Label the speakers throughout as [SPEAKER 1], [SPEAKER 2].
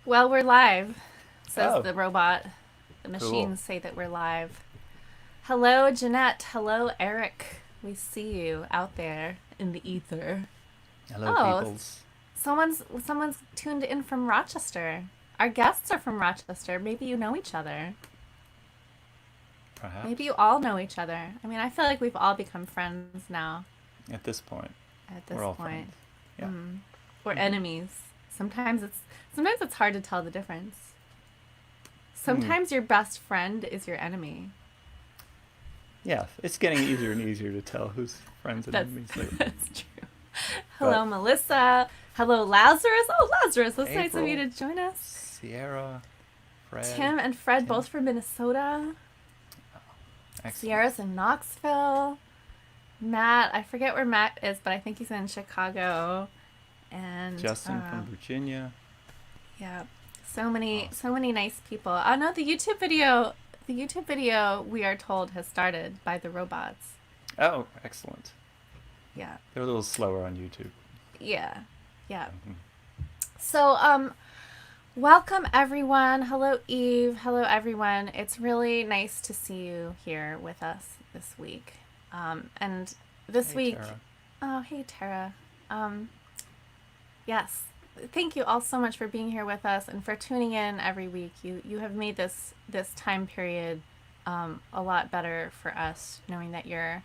[SPEAKER 1] Well, we're live, says
[SPEAKER 2] Oh,
[SPEAKER 1] the robot. The
[SPEAKER 2] cool.
[SPEAKER 1] machines say that we're live. Hello, Jeanette. Hello, Eric. We see you out there in the ether.
[SPEAKER 2] Hello,
[SPEAKER 1] Oh,
[SPEAKER 2] peoples.
[SPEAKER 1] someone's tuned in from Rochester. Our guests are from Rochester. Maybe you know each other. Maybe you
[SPEAKER 2] Perhaps.
[SPEAKER 1] all know each other. I mean, I feel like we've all become friends now
[SPEAKER 2] At this point,
[SPEAKER 1] at
[SPEAKER 2] we're
[SPEAKER 1] this
[SPEAKER 2] all
[SPEAKER 1] point.
[SPEAKER 2] friends. Yeah.
[SPEAKER 1] We're
[SPEAKER 2] hmm
[SPEAKER 1] enemies. Sometimes it's hard to tell the difference.
[SPEAKER 2] Hmm.
[SPEAKER 1] Sometimes your best friend is your enemy.
[SPEAKER 2] Yeah, it's getting easier and easier to tell who's friends and
[SPEAKER 1] That's
[SPEAKER 2] enemies lately.
[SPEAKER 1] that's true.
[SPEAKER 2] But
[SPEAKER 1] Hello, Melissa. Hello, Lazarus. Oh, Lazarus, it's nice of you
[SPEAKER 2] April,
[SPEAKER 1] to join us.
[SPEAKER 2] Sierra, Fred,
[SPEAKER 1] Tim and Fred,
[SPEAKER 2] Tim.
[SPEAKER 1] both from Minnesota.
[SPEAKER 2] Excellent.
[SPEAKER 1] Sierra's in Knoxville. Matt, I forget where Matt is, but I think he's in Chicago. And
[SPEAKER 2] Justin from Virginia.
[SPEAKER 1] yeah,
[SPEAKER 2] Awesome.
[SPEAKER 1] so many nice people. Oh no, the YouTube video we are told has started by the robots.
[SPEAKER 2] Oh, excellent.
[SPEAKER 1] Yeah,
[SPEAKER 2] They're a little slower on YouTube.
[SPEAKER 1] yeah, yeah.
[SPEAKER 2] hmm
[SPEAKER 1] So welcome, everyone. Hello, Eve. Hello, everyone. It's really nice to see you here with us this week. And this
[SPEAKER 2] Hey,
[SPEAKER 1] week,
[SPEAKER 2] Tara.
[SPEAKER 1] oh, hey, Tara. Um, yes, thank you all so much for being here with us and for tuning in every week. You have made this time period a lot better for us, knowing that you're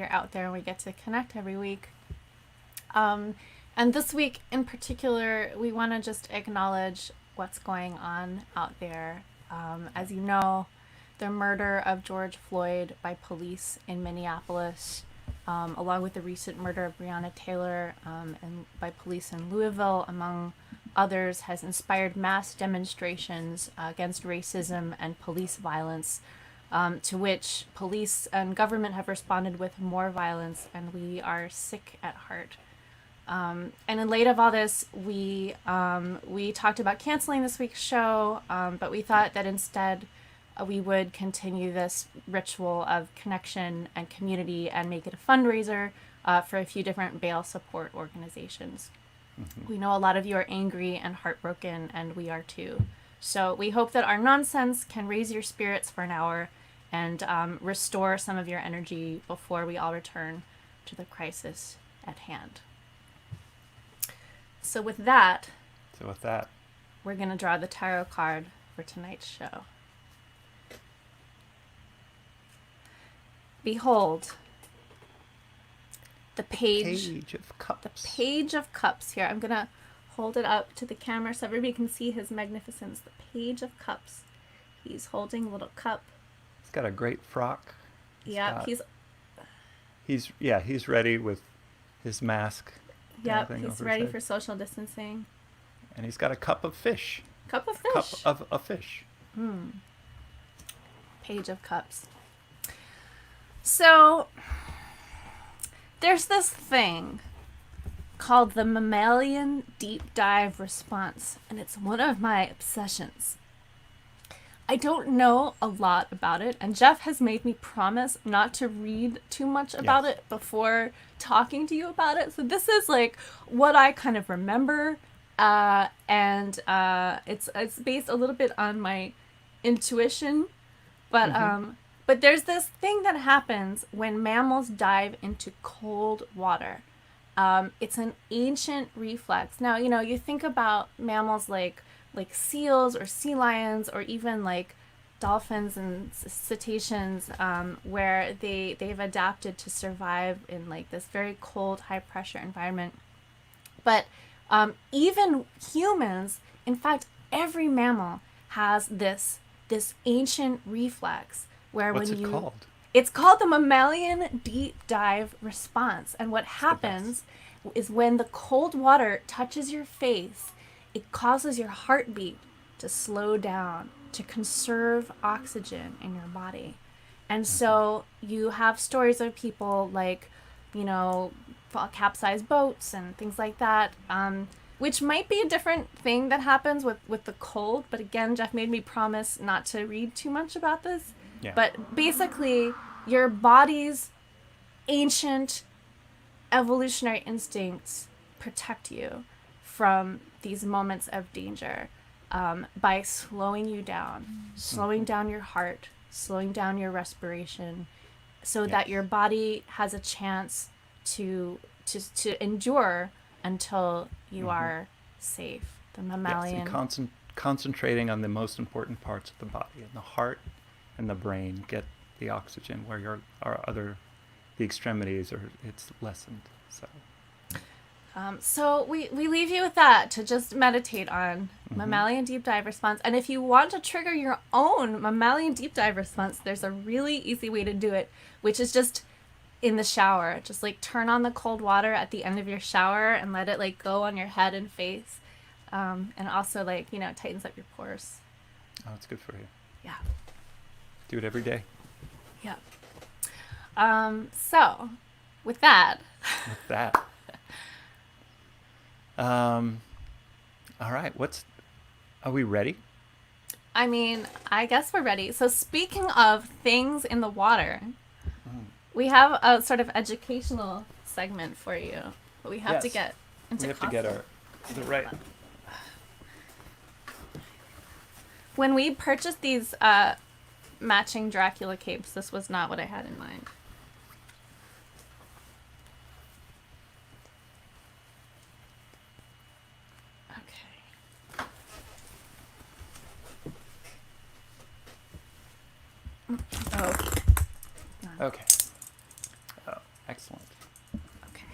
[SPEAKER 1] out there and we get to connect every week. Um, and this week in particular, we want to just acknowledge what's going on out there. As you know, the murder of George Floyd by police in Minneapolis, along with the recent murder of Breonna Taylor and by police in Louisville, among others, has inspired mass demonstrations against racism and police violence, to which police and government have responded with more violence, and we are sick at heart. And in light of all this, we talked about canceling this week's show, but we thought that instead we would continue this ritual of connection and community and make it a fundraiser for a few different bail support organizations.
[SPEAKER 2] hmm
[SPEAKER 1] We know a lot of you are angry and heartbroken, and we are too. So we hope that our nonsense can raise your spirits for an hour and restore some of your energy before we all return to the crisis at hand. So, with that,
[SPEAKER 2] So with that,
[SPEAKER 1] we're going to draw the tarot card for tonight's show. Behold, the
[SPEAKER 2] the
[SPEAKER 1] page,
[SPEAKER 2] Page of
[SPEAKER 1] the
[SPEAKER 2] Cups.
[SPEAKER 1] page of cups here. I'm going to hold it up to the camera so everybody can see his magnificence. The page of cups. He's holding a little cup.
[SPEAKER 2] He's got a great frock. He's
[SPEAKER 1] Yep,
[SPEAKER 2] got he's ready with his mask and everything
[SPEAKER 1] he's
[SPEAKER 2] over his
[SPEAKER 1] ready
[SPEAKER 2] head.
[SPEAKER 1] for social distancing.
[SPEAKER 2] And he's got a cup of fish.
[SPEAKER 1] Cup of
[SPEAKER 2] A cup
[SPEAKER 1] fish.
[SPEAKER 2] of a fish.
[SPEAKER 1] Page of cups. So, there's this thing called the mammalian deep dive response, and it's one of my obsessions. I don't know a lot about it, and Jeff has made me promise not to read too much about
[SPEAKER 2] Yes.
[SPEAKER 1] it before talking to you about it. So this is like what I kind of remember, and it's based a little bit on my intuition, but
[SPEAKER 2] Mm-hmm.
[SPEAKER 1] there's this thing that happens when mammals dive into cold water. It's an ancient reflex. Now, you know, you think about mammals like seals or sea lions or even like dolphins and cetaceans, where they've adapted to survive in like this very cold, high pressure environment. But even humans, in fact, every mammal has this ancient reflex where
[SPEAKER 2] What's
[SPEAKER 1] when
[SPEAKER 2] it
[SPEAKER 1] you
[SPEAKER 2] called?
[SPEAKER 1] it's called the mammalian deep dive response. And what
[SPEAKER 2] It's the best.
[SPEAKER 1] happens is when the cold water touches your face, it causes your heartbeat to slow down to conserve oxygen in your body. And
[SPEAKER 2] Mm-hmm.
[SPEAKER 1] so you have stories of people like, you know, capsized boats and things like that, which might be a different thing that happens with the cold. But again, Jeff made me promise not to read too much about this.
[SPEAKER 2] Yeah.
[SPEAKER 1] But basically, your body's ancient evolutionary instincts protect you from these moments of danger by slowing you down, slowing down your heart, slowing down your respiration, so that your body has a chance to endure until you are safe. The mammalian.
[SPEAKER 2] Yes, and concentrating on the most important parts of the body, and the heart and the brain get the oxygen, where the extremities it's lessened.
[SPEAKER 1] So we leave you with that to just meditate on mammalian deep dive response. And if you want to trigger your own mammalian deep dive response, there's a really easy way to do it, which is just in the shower. Just like turn on the cold water at the end of your shower and let it like go on your head and face. And also like, tightens up your pores.
[SPEAKER 2] Oh, it's good for you.
[SPEAKER 1] Yeah.
[SPEAKER 2] Do it every day.
[SPEAKER 1] Yeah. So with that.
[SPEAKER 2] All right. Are we ready?
[SPEAKER 1] I mean, I guess we're ready. So speaking of things in the water, we have a sort of educational segment for you, but we have to get into
[SPEAKER 2] the right.
[SPEAKER 1] When we purchased these matching Dracula capes, this was not what I had in mind. Oh.
[SPEAKER 2] Okay. Oh, excellent.
[SPEAKER 1] Okay.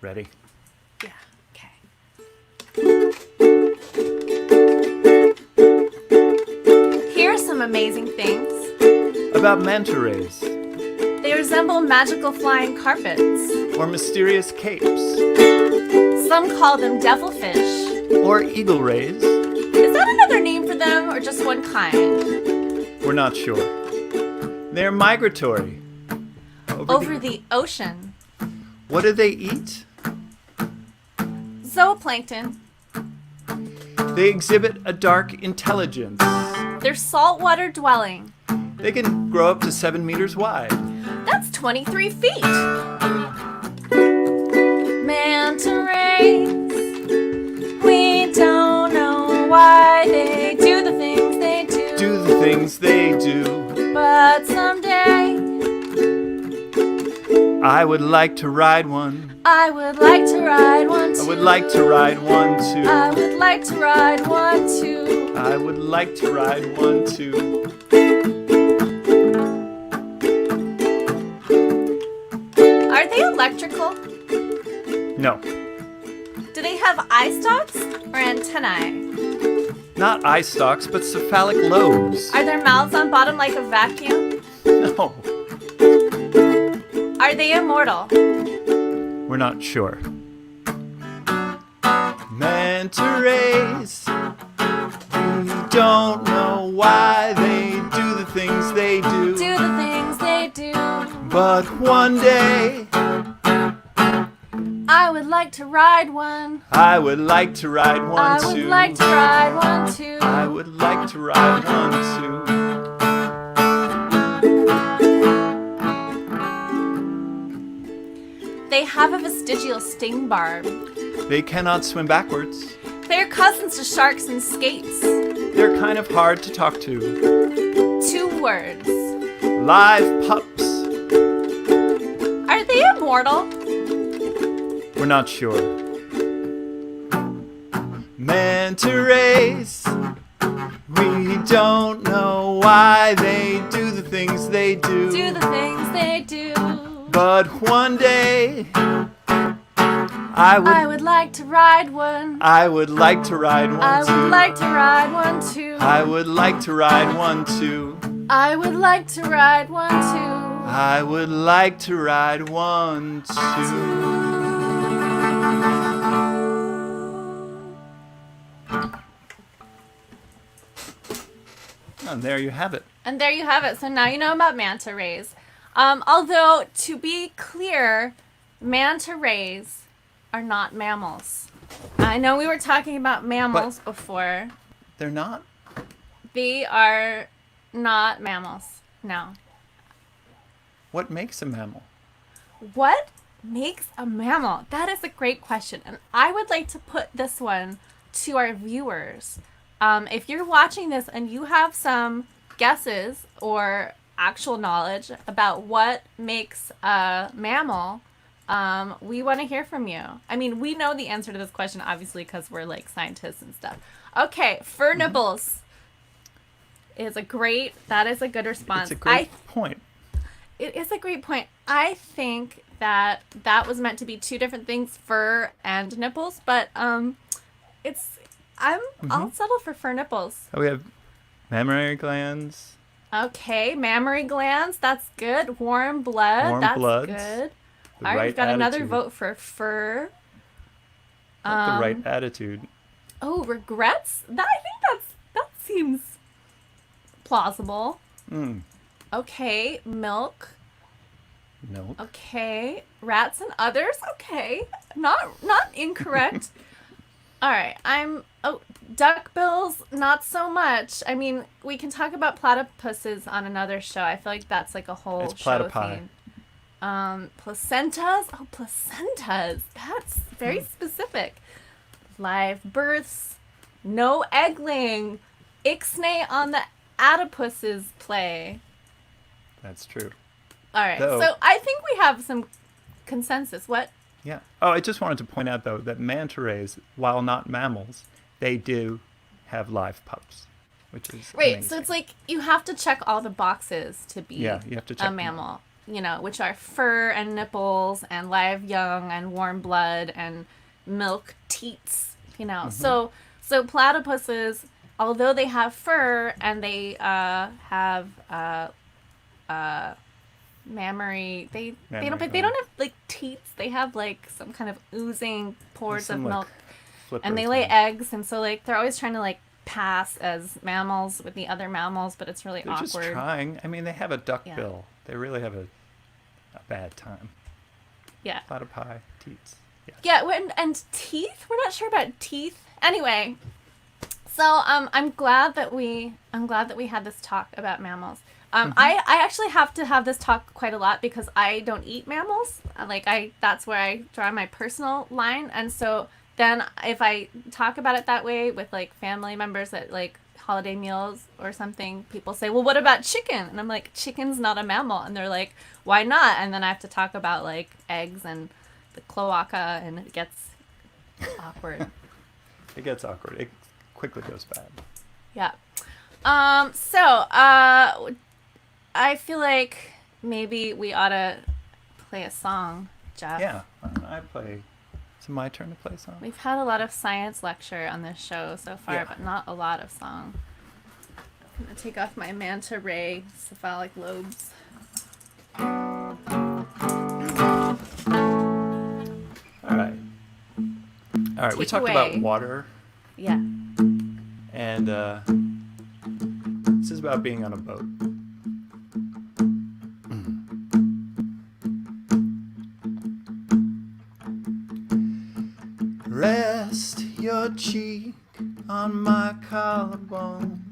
[SPEAKER 2] Ready?
[SPEAKER 1] Yeah. Okay. Here are some amazing things
[SPEAKER 2] about manta rays.
[SPEAKER 1] They resemble magical flying carpets.
[SPEAKER 2] Or mysterious capes.
[SPEAKER 1] Some call them devilfish.
[SPEAKER 2] Or eagle rays.
[SPEAKER 1] Is that another name for them, or just one kind?
[SPEAKER 2] We're not sure. They're migratory.
[SPEAKER 1] Over the ocean.
[SPEAKER 2] What do they eat?
[SPEAKER 1] Zooplankton.
[SPEAKER 2] They exhibit a dark intelligence.
[SPEAKER 1] They're saltwater dwelling.
[SPEAKER 2] They can grow up to 7 meters wide.
[SPEAKER 1] That's 23 feet. Manta rays. We don't know why they do the things they do.
[SPEAKER 2] Do the things they do.
[SPEAKER 1] But someday
[SPEAKER 2] I would like to ride one.
[SPEAKER 1] I would like to ride one too.
[SPEAKER 2] I would like to ride one too.
[SPEAKER 1] I would like to ride one too.
[SPEAKER 2] I would like to ride one too.
[SPEAKER 1] Are they electrical?
[SPEAKER 2] No.
[SPEAKER 1] Do they have eye stalks or antennae?
[SPEAKER 2] Not eye stalks, but cephalic lobes.
[SPEAKER 1] Are their mouths on bottom like a vacuum?
[SPEAKER 2] No.
[SPEAKER 1] Are they immortal?
[SPEAKER 2] We're not sure. Manta rays. We don't know why they do the things they do.
[SPEAKER 1] Do the things they do.
[SPEAKER 2] But one day
[SPEAKER 1] I would like to ride one.
[SPEAKER 2] I would like to ride one
[SPEAKER 1] I
[SPEAKER 2] too.
[SPEAKER 1] would like to ride one too.
[SPEAKER 2] I would like to ride one too.
[SPEAKER 1] They have a vestigial sting barb.
[SPEAKER 2] They cannot swim backwards.
[SPEAKER 1] They're cousins to sharks and skates.
[SPEAKER 2] They're kind of hard to talk to.
[SPEAKER 1] 2 words.
[SPEAKER 2] Live pups.
[SPEAKER 1] Are they immortal?
[SPEAKER 2] We're not sure. Manta rays. We don't know why they do the things they do.
[SPEAKER 1] Do the things they do.
[SPEAKER 2] But one day I
[SPEAKER 1] would like to ride one.
[SPEAKER 2] I would like to ride one
[SPEAKER 1] I
[SPEAKER 2] too.
[SPEAKER 1] would like to ride one too.
[SPEAKER 2] I would like to ride one too.
[SPEAKER 1] I would like to ride one too.
[SPEAKER 2] I would like to ride one too. And there you have it.
[SPEAKER 1] And there you have it. So now you know about manta rays. Although, to be clear, manta rays are not mammals. I know we were talking about mammals before.
[SPEAKER 2] They're not?
[SPEAKER 1] They are not mammals. No.
[SPEAKER 2] What makes a mammal?
[SPEAKER 1] What makes a mammal? That is a great question. And I would like to put this one to our viewers. If you're watching this and you have some guesses or actual knowledge about what makes a mammal, we want to hear from you. I mean, we know the answer to this question, obviously, because we're like scientists and stuff. Okay, fur nibbles is that is a good response.
[SPEAKER 2] It's a great point.
[SPEAKER 1] It is a great point. I think that was meant to be two different things, fur and nipples, but I'll settle for fur nipples.
[SPEAKER 2] We have mammary glands.
[SPEAKER 1] Okay, mammary glands, that's good. Warm blood, that's
[SPEAKER 2] bloods,
[SPEAKER 1] good.
[SPEAKER 2] The
[SPEAKER 1] All right,
[SPEAKER 2] right
[SPEAKER 1] we've got another
[SPEAKER 2] attitude.
[SPEAKER 1] vote for fur.
[SPEAKER 2] The right attitude.
[SPEAKER 1] Oh, regrets? I think that seems plausible. Okay, milk.
[SPEAKER 2] Milk.
[SPEAKER 1] Okay, rats and others. Okay, not incorrect. All right, duckbills, not so much. I mean, we can talk about platypuses on another show. I feel like that's like a whole
[SPEAKER 2] It's
[SPEAKER 1] show
[SPEAKER 2] platypi.
[SPEAKER 1] theme. Placentas. Oh, placentas. That's very specific. Live births. No eggling. Ixnay on the adiposes play.
[SPEAKER 2] That's true.
[SPEAKER 1] All right,
[SPEAKER 2] Though-
[SPEAKER 1] so I think we have some consensus. What?
[SPEAKER 2] Yeah. Oh, I just wanted to point out, though, that manta rays, while not mammals, they do have live pups, which is
[SPEAKER 1] Right,
[SPEAKER 2] amazing.
[SPEAKER 1] so it's like you have to check all the boxes to be
[SPEAKER 2] Yeah, you have to check
[SPEAKER 1] a
[SPEAKER 2] them
[SPEAKER 1] mammal, which are fur and nipples and live young and warm blood and milk teats, So platypuses, although they have fur and they have mammary, they don't have like teats. They have like some kind of oozing pores of
[SPEAKER 2] Some, like,
[SPEAKER 1] milk.
[SPEAKER 2] flippers
[SPEAKER 1] And they lay
[SPEAKER 2] thing.
[SPEAKER 1] eggs, and so like they're always trying to like pass as mammals with the other mammals, but it's really
[SPEAKER 2] They're
[SPEAKER 1] awkward.
[SPEAKER 2] just trying. I mean, they have a duck
[SPEAKER 1] Yeah.
[SPEAKER 2] bill. They really have a bad time.
[SPEAKER 1] Yeah.
[SPEAKER 2] Platypi, teats. Yeah.
[SPEAKER 1] Yeah, and teeth? We're not sure about teeth. Anyway, so I'm glad that we had this talk about mammals. I actually have to have this talk quite a lot because I don't eat mammals. That's where I draw my personal line, and so then if I talk about it that way with like family members at like holiday meals or something, people say, well, what about chicken? And I'm like, chicken's not a mammal. And they're like, why not? And then I have to talk about like eggs and the cloaca, and it gets awkward.
[SPEAKER 2] It gets awkward. It quickly goes bad.
[SPEAKER 1] Yeah. I feel like maybe we ought to play a song, Jeff.
[SPEAKER 2] Yeah. I play. It's my turn to play a song.
[SPEAKER 1] We've had a lot of science lecture on this show so far,
[SPEAKER 2] Yeah.
[SPEAKER 1] but not a lot of song. I'm going to take off my manta ray cephalic lobes.
[SPEAKER 2] All right. We
[SPEAKER 1] Take
[SPEAKER 2] talked
[SPEAKER 1] away.
[SPEAKER 2] about water,
[SPEAKER 1] Yeah.
[SPEAKER 2] and this is about being on a boat. Rest your cheek on my collarbone.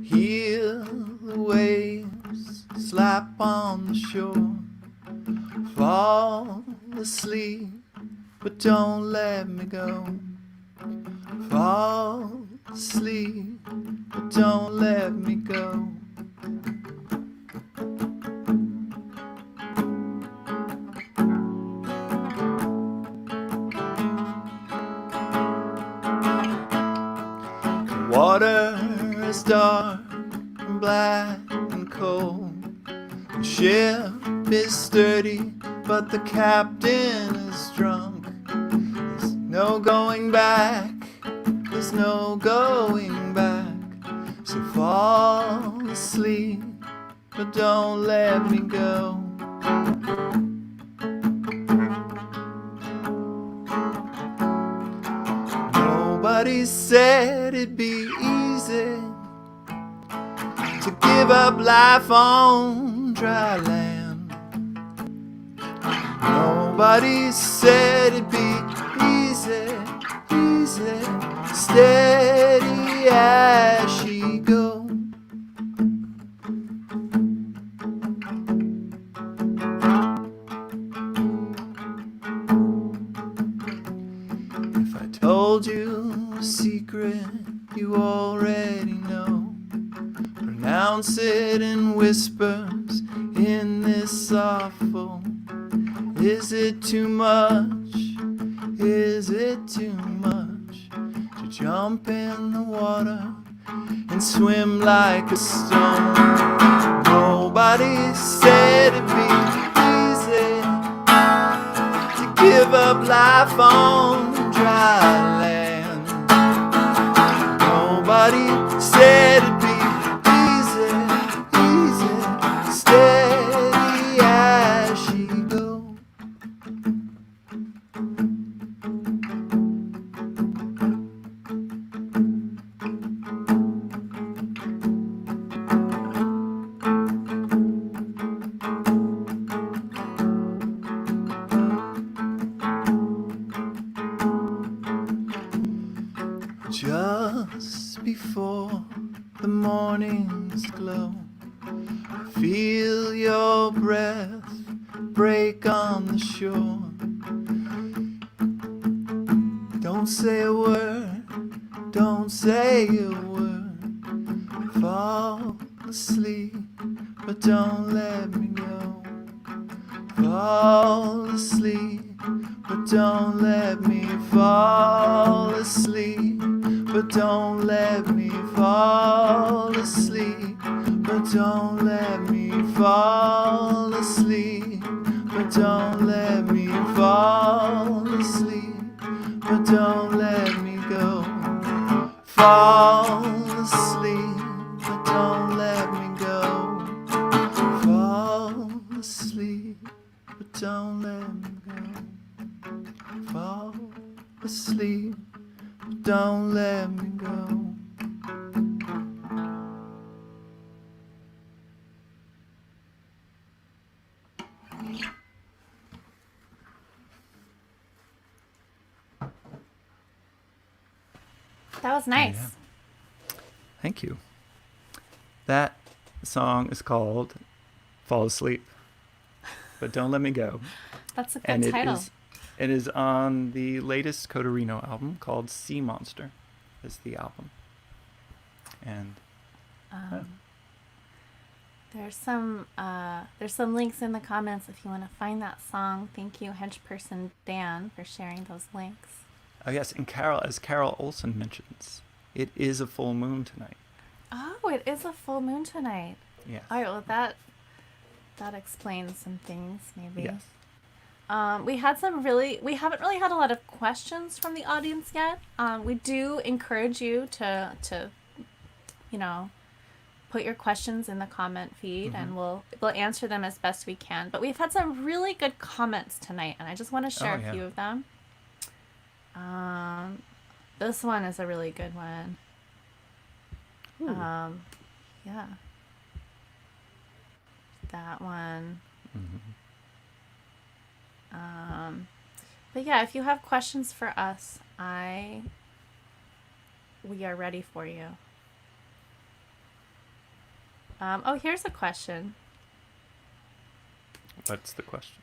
[SPEAKER 2] Hear the waves slap on the shore. Fall asleep, but don't let me go. Fall asleep, but don't let me go. The water is dark and black and cold. The ship is sturdy, but the captain is drunk. There's no going back, there's no going back. So fall asleep, but don't let me go. Nobody said it'd be easy to give up life on dry land. Nobody said it'd be easy, steady as she goes. whispers in this awful. Is it too much? Is it too much to jump in the water and swim like a stone? Nobody said it'd be easy to give up life on dry land. Nobody said it'd be easy, steady as she goes. Just before the morning's glow, feel your breath break on the shore. Don't say a word, don't say a word. Fall asleep, but don't let me go. Fall asleep, but don't let me fall asleep. But don't let me fall asleep. But don't let me fall asleep. But don't let me fall asleep. But don't let me go. Fall asleep, but don't let me go. Fall asleep, but don't let me go. Fall asleep, but don't let me go.
[SPEAKER 1] That was nice.
[SPEAKER 2] Yeah. Thank you. That song is called Fall Asleep, but Don't Let Me Go.
[SPEAKER 1] That's a good
[SPEAKER 2] And
[SPEAKER 1] title.
[SPEAKER 2] it is on the latest Cotorino album called Sea Monster is the album. And
[SPEAKER 1] There's some links in the comments if you want to find that song. Thank you, henchperson Dan, for sharing those links.
[SPEAKER 2] oh yes, and as Carol Olson mentions, it is a full moon tonight.
[SPEAKER 1] Oh, it is a full moon tonight.
[SPEAKER 2] Yes.
[SPEAKER 1] All right, well that explains some things, maybe.
[SPEAKER 2] Yes.
[SPEAKER 1] We haven't really had a lot of questions from the audience yet. We do encourage you to put your questions in the comment feed, and we'll answer them as best we can. But we've had some really good comments tonight, and I just want to share a few of them. This one is a really good one. Yeah. That one. But yeah, if you have questions for us, we are ready for you. Here's a question.
[SPEAKER 2] What's the question?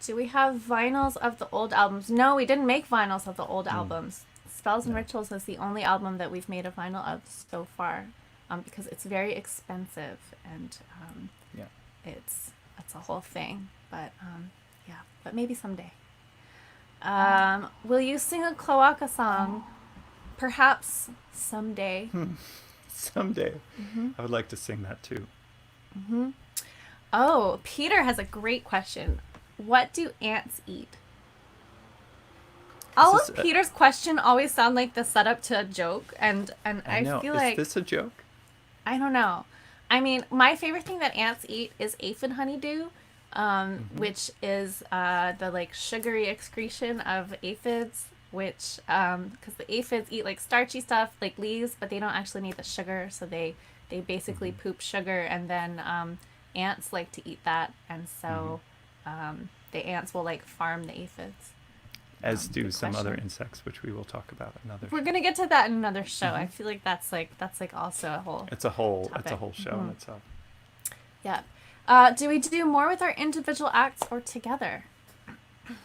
[SPEAKER 1] Do we have vinyls of the old albums? No, we didn't make vinyls of the old albums. Spells and Rituals is the only album that we've made a vinyl of so far, because it's very expensive and it's a whole thing. But but maybe someday. Will you sing a cloaca song? Perhaps someday.
[SPEAKER 2] Someday. I would like to sing that too.
[SPEAKER 1] Oh, Peter has a great question. What do ants eat? All of Peter's question always sound like the setup to a joke, and I feel like...
[SPEAKER 2] Is this a joke?
[SPEAKER 1] I don't know. I mean, my favorite thing that ants eat is aphid honeydew, which is the sugary excretion of aphids, which because the aphids eat starchy stuff like leaves, but they don't actually need the sugar, so they basically poop sugar, and then ants like to eat that, and so the ants will farm the aphids.
[SPEAKER 2] As do some other insects, which we will talk about another.
[SPEAKER 1] We're gonna get to that in another show. I feel like that's also a whole.
[SPEAKER 2] It's a whole
[SPEAKER 1] topic.
[SPEAKER 2] Show in itself.
[SPEAKER 1] Yeah. Do we do more with our individual acts or together? You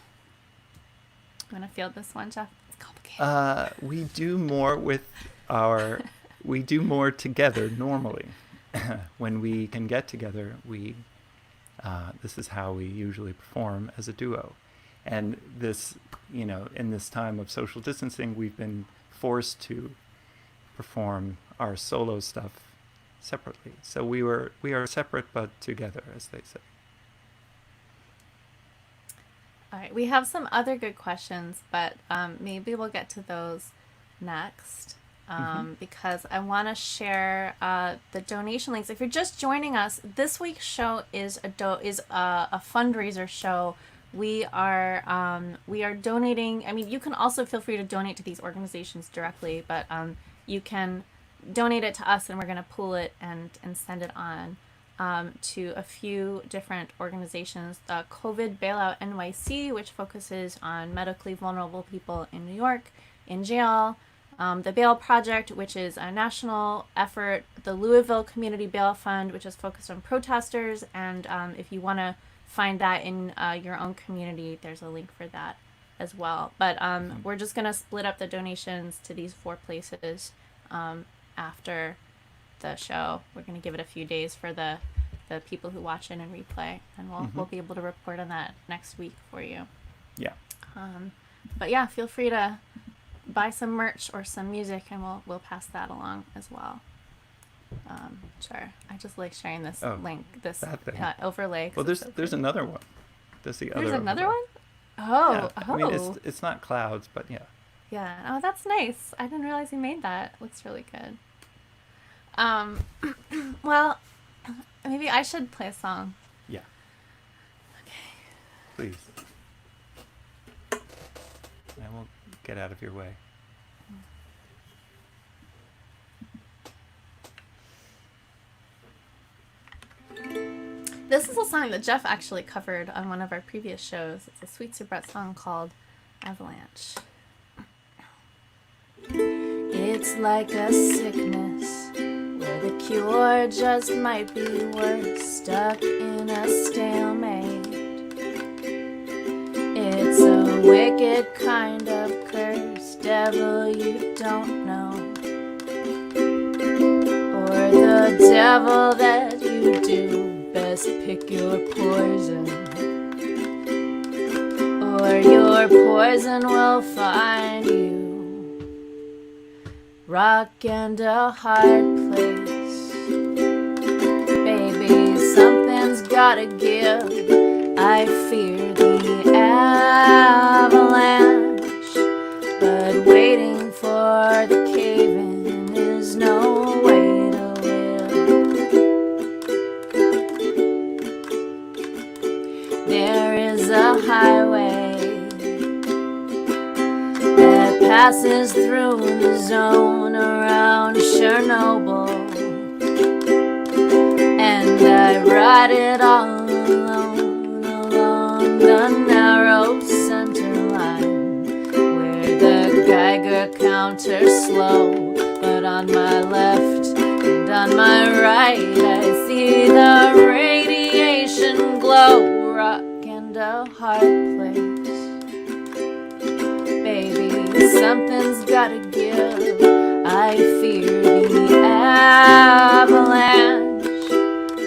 [SPEAKER 1] want to field this one, Jeff? It's complicated.
[SPEAKER 2] We do more together normally. when we can get together, this is how we usually perform as a duo. And this, in this time of social distancing, we've been forced to perform our solo stuff separately. So we are separate but together, as they say.
[SPEAKER 1] All right, we have some other good questions, but maybe we'll get to those next. Because I want to share the donation links. If you're just joining us, this week's show is a fundraiser show. We are donating. I mean, you can also feel free to donate to these organizations directly, but you can donate it to us, and we're going to pool it and send it on to a few different organizations. COVID Bailout NYC, which focuses on medically vulnerable people in New York in jail. The Bail Project, which is a national effort. The Louisville Community Bail Fund, which is focused on protesters. And if you want to find that in your own community, there's a link for that as well. But we're just going to split up the donations to these 4 places after the show. We're going to give it a few days for the people who watch it in replay. And we'll be able to report on that next week for you.
[SPEAKER 2] Yeah.
[SPEAKER 1] But yeah, feel free to buy some merch or some music, and we'll pass that along as well. Sure. I just like sharing this link, this overlay.
[SPEAKER 2] Well, there's another one. There's
[SPEAKER 1] another one.
[SPEAKER 2] Yeah. I mean, it's not clouds, but yeah.
[SPEAKER 1] Yeah. Oh, that's nice. I didn't realize you made that. It looks really good. Well, maybe I should play a song.
[SPEAKER 2] Yeah.
[SPEAKER 1] Okay.
[SPEAKER 2] Please. I won't get out of your way.
[SPEAKER 1] This is a song that Jeff actually covered on one of our previous shows. It's a Sweet Soubrette song called Avalanche. It's like a sickness where the cure just might be worse, stuck in a stalemate. It's a wicked kind of curse, devil you don't know, or the devil that you do. Best pick your poison, or your poison will find you. Rock and a hard place, baby, something's gotta give. I fear the avalanche, but waiting for the cave-in is no way to live. There is a highway that passes through the zone around Chernobyl, and I ride it all alone along the narrow center line, where the Geiger counter's slow. But on my left and on my right, I see the radiation glow. Rock and a hard place, baby, something's gotta give. I fear the avalanche,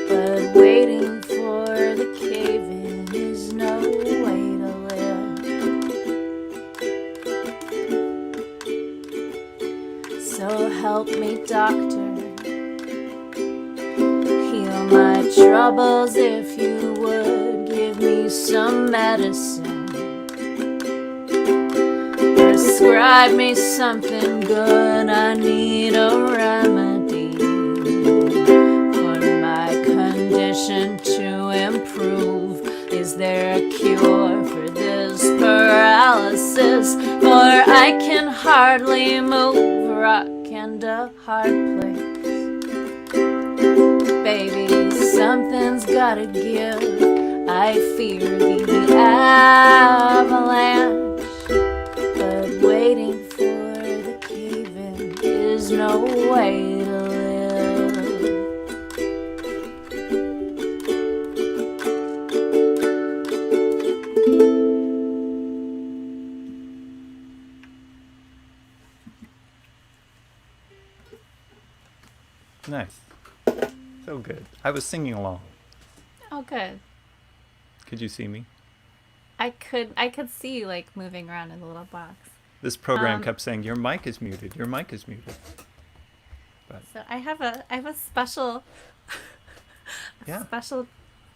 [SPEAKER 1] but waiting for the cave-in is no way to live. So help me, doctor, heal my troubles if you would. Give me some medicine, prescribe me something good. I need a remedy for my condition to improve. Is there a cure for this paralysis? For I can hardly move. Rock and a hard place, baby, something's gotta give. I fear the avalanche, but waiting for the cave-in is no way to live.
[SPEAKER 2] Nice. So good. I was singing along.
[SPEAKER 1] Oh, good.
[SPEAKER 2] Could you see me?
[SPEAKER 1] I could see you like moving around in the little box.
[SPEAKER 2] This program kept saying, your mic is muted. Your mic is muted. But
[SPEAKER 1] So I have a special special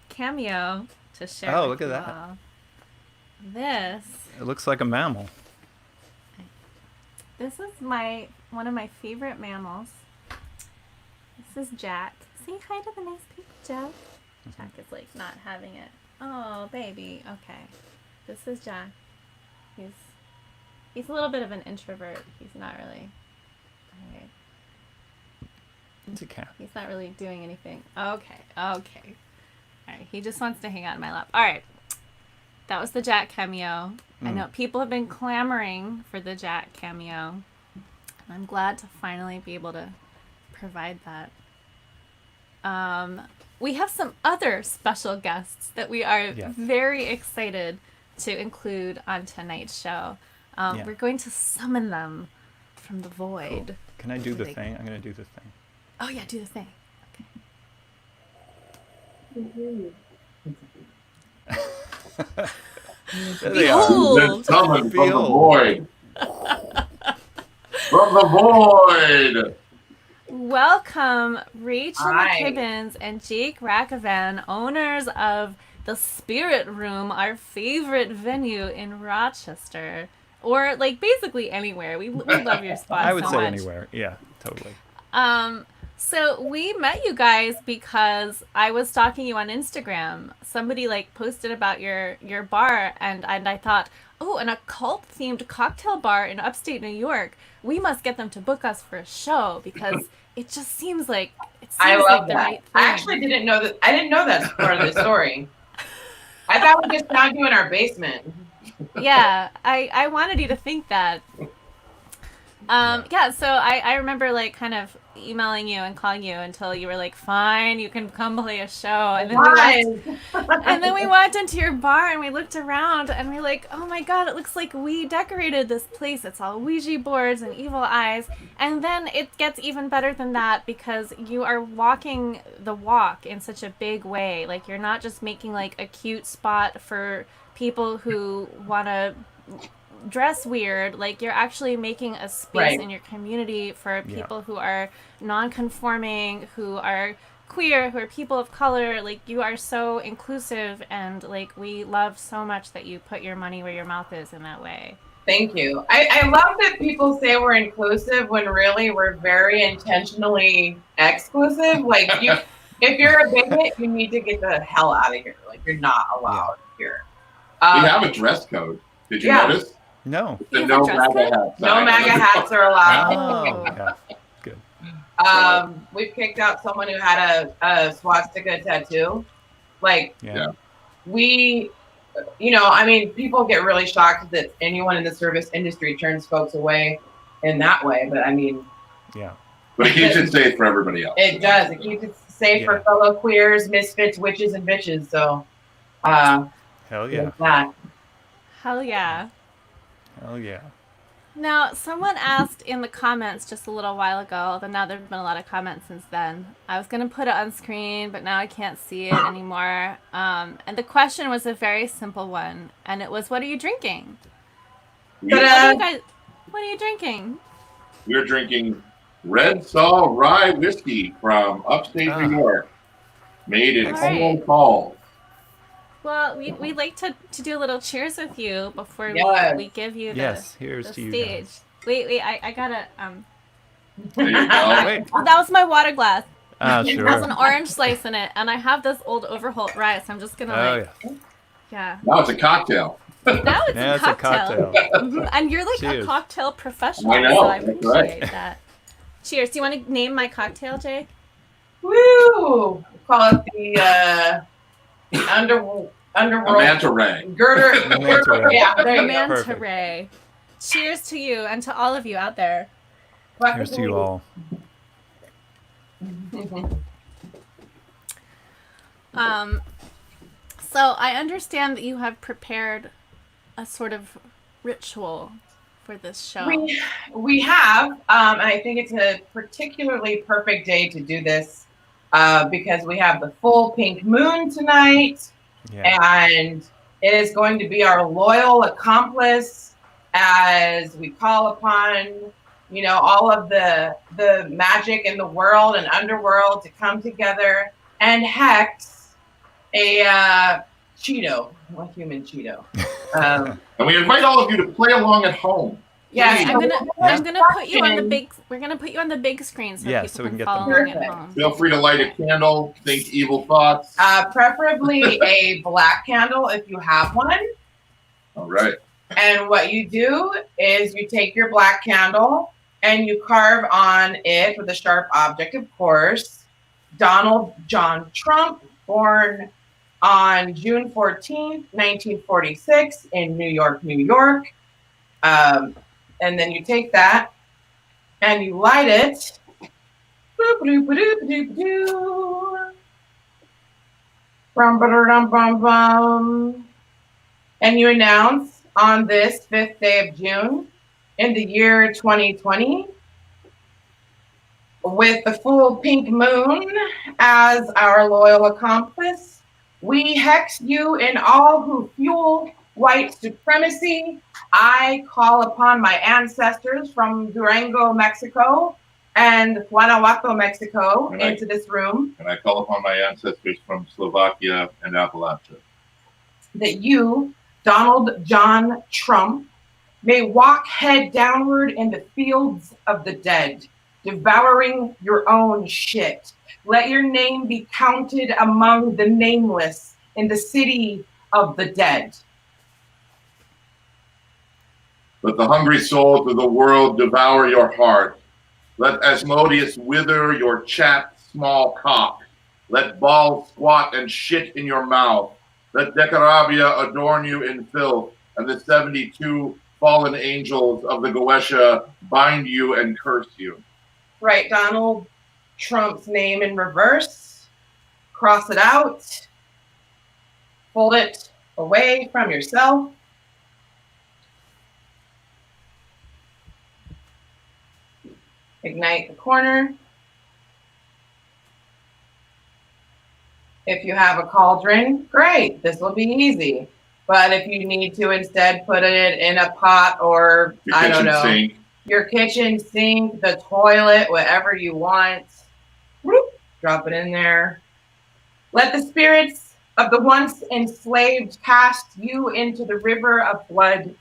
[SPEAKER 1] cameo to share.
[SPEAKER 2] Oh,
[SPEAKER 1] with
[SPEAKER 2] look at
[SPEAKER 1] you
[SPEAKER 2] that.
[SPEAKER 1] all. This
[SPEAKER 2] it looks like a mammal.
[SPEAKER 1] is one of my favorite mammals. This is Jack. Say hi to the nice people, Jack. Jack is like not having it. Oh, baby. Okay. This is Jack. He's a little bit of an introvert. He's not really. Alright.
[SPEAKER 2] It's a cat.
[SPEAKER 1] He's not really doing anything. Okay. Alright. He just wants to hang out in my lap. Alright. That was the Jack cameo. I know people have been clamoring for the Jack cameo. And I'm glad to finally be able to provide that. We have some other special guests that we are very excited to include on tonight's show. We're going to summon them from the void.
[SPEAKER 2] Cool. Can I do the thing? I'm going to do the thing.
[SPEAKER 1] Oh, yeah, do the thing.
[SPEAKER 2] There they are.
[SPEAKER 1] Behold!
[SPEAKER 3] Summoned from the void. From the void!
[SPEAKER 1] Welcome, Rachel
[SPEAKER 4] Hi.
[SPEAKER 1] McKibbens and Jake Rakovan, owners of the Spirit Room, our favorite venue in Rochester. Or, like, basically anywhere. We love your spot
[SPEAKER 2] I would
[SPEAKER 1] so
[SPEAKER 2] say
[SPEAKER 1] much.
[SPEAKER 2] anywhere. Yeah, totally.
[SPEAKER 1] So we met you guys because I was stalking you on Instagram. Somebody like posted about your bar, and I thought, oh, an occult themed cocktail bar in upstate New York. We must get them to book us for a show because it just seems like
[SPEAKER 4] I love
[SPEAKER 1] the
[SPEAKER 4] that.
[SPEAKER 1] right thing.
[SPEAKER 4] I actually didn't know that. I didn't know that's part of the story. I thought we just found you in our basement.
[SPEAKER 1] Yeah, I wanted you to think that. So I remember like kind of emailing you and calling you until you were like, fine, you can come play a show. And then we walked into your bar and we looked around and we're like, oh my God, it looks like we decorated this place. It's all Ouija boards and evil eyes. And then it gets even better than that because you are walking the walk in such a big way. Like you're not just making like a cute spot for people who want to dress weird, like you're actually making a space in your community for people who are non-conforming, who are queer, who are people of color. Like you are so inclusive, and like we love so much that you put your money where your mouth is in that way.
[SPEAKER 4] Thank you. I love that people say we're inclusive when really we're very intentionally exclusive. Like if you're a bigot, you need to get the hell out of here. Like you're not allowed here.
[SPEAKER 3] We have a dress code. Did you notice?
[SPEAKER 2] No.
[SPEAKER 3] The no MAGA hats.
[SPEAKER 4] No MAGA hats are allowed.
[SPEAKER 2] Oh, yeah. Good.
[SPEAKER 4] We've kicked out someone who had a swastika tattoo. Like, we, I mean, people get really shocked that anyone in the service industry turns folks away in that way. But I mean,
[SPEAKER 3] but it keeps it safe for everybody else.
[SPEAKER 4] It does. It keeps it safe for fellow queers, misfits, witches, and bitches. So,
[SPEAKER 2] hell yeah.
[SPEAKER 4] That.
[SPEAKER 1] Hell yeah.
[SPEAKER 2] Hell yeah.
[SPEAKER 1] Now, someone asked in the comments just a little while ago, although now there have been a lot of comments since then. I was going to put it on screen, but now I can't see it anymore. And the question was a very simple one, and it was, what are you drinking? What are you drinking?
[SPEAKER 3] We're drinking Red Saw Rye Whiskey from upstate New York, made in Humboldt Falls.
[SPEAKER 1] Well, we'd like to do a little cheers with you before we give you the
[SPEAKER 2] here's
[SPEAKER 1] the
[SPEAKER 2] to you
[SPEAKER 1] stage.
[SPEAKER 2] guys.
[SPEAKER 1] Wait, I gotta
[SPEAKER 3] There you go.
[SPEAKER 2] Wait.
[SPEAKER 1] that was my water glass.
[SPEAKER 2] Ah,
[SPEAKER 1] It
[SPEAKER 2] sure.
[SPEAKER 1] has an orange slice in it, and I have this old Overholt rye, so I'm just gonna
[SPEAKER 3] Now it's a cocktail.
[SPEAKER 1] Now it's
[SPEAKER 2] Now
[SPEAKER 1] a
[SPEAKER 2] it's a
[SPEAKER 1] cocktail.
[SPEAKER 2] cocktail.
[SPEAKER 1] And you're like
[SPEAKER 2] Cheers.
[SPEAKER 1] a cocktail professional,
[SPEAKER 3] I know,
[SPEAKER 1] so I
[SPEAKER 3] that's
[SPEAKER 1] appreciate
[SPEAKER 3] right.
[SPEAKER 1] that. Cheers. Do you want to name my cocktail, Jake?
[SPEAKER 4] Woo! Call it the underworld.
[SPEAKER 3] A manta ray.
[SPEAKER 4] Girder.
[SPEAKER 2] Manta ray.
[SPEAKER 4] Yeah, there you go.
[SPEAKER 1] Manta
[SPEAKER 2] Perfect.
[SPEAKER 1] ray. Cheers to you and to all of you out there.
[SPEAKER 2] Here's to you all.
[SPEAKER 1] So I understand that you have prepared a sort of ritual for this show.
[SPEAKER 4] We have, and I think it's a particularly perfect day to do this. because we have the full pink moon tonight, and it is going to be our loyal accomplice as we call upon, you know, all of the magic in the world and underworld to come together and hex a Cheeto, a human Cheeto.
[SPEAKER 3] And we invite all of you to play along at home.
[SPEAKER 4] Yeah,
[SPEAKER 1] I'm gonna put you on the big. We're gonna put you on the big screen so people can follow along at home.
[SPEAKER 3] Feel free to light a candle. Think evil thoughts.
[SPEAKER 4] Preferably a black candle if you have one.
[SPEAKER 3] All right.
[SPEAKER 4] And what you do is you take your black candle and you carve on it with a sharp object, of course, Donald John Trump, born on June 14th, 1946 in New York, New York. And then you take that and you light it. And you announce on this 5th day of June in the year 2020, with the full pink moon as our loyal accomplice, we hex you and all who fuel white supremacy. I call upon my ancestors from Durango, Mexico, and Guanajuato, Mexico, into this room.
[SPEAKER 3] And I call upon my ancestors from Slovakia and Avalanche.
[SPEAKER 4] That you, Donald John Trump, may walk head downward in the fields of the dead, devouring your own shit. Let your name be counted among the nameless in the city of the dead.
[SPEAKER 3] Let the hungry souls of the world devour your heart. Let Asmodeus wither your chapped small cock. Let Baal squat and shit in your mouth. Let Decarabia adorn you in filth, and the 72 fallen angels of the Goetia bind you and curse you.
[SPEAKER 4] Write Donald Trump's name in reverse. Cross it out. Fold it away from yourself. Ignite the corner. If you have a cauldron, great, this will be easy. But if you need to instead put it in a pot or, I don't know,
[SPEAKER 3] sink.
[SPEAKER 4] Your kitchen sink, the toilet, whatever you want, whoop, drop it in there. Let the spirits of the once enslaved cast you into the river of blood.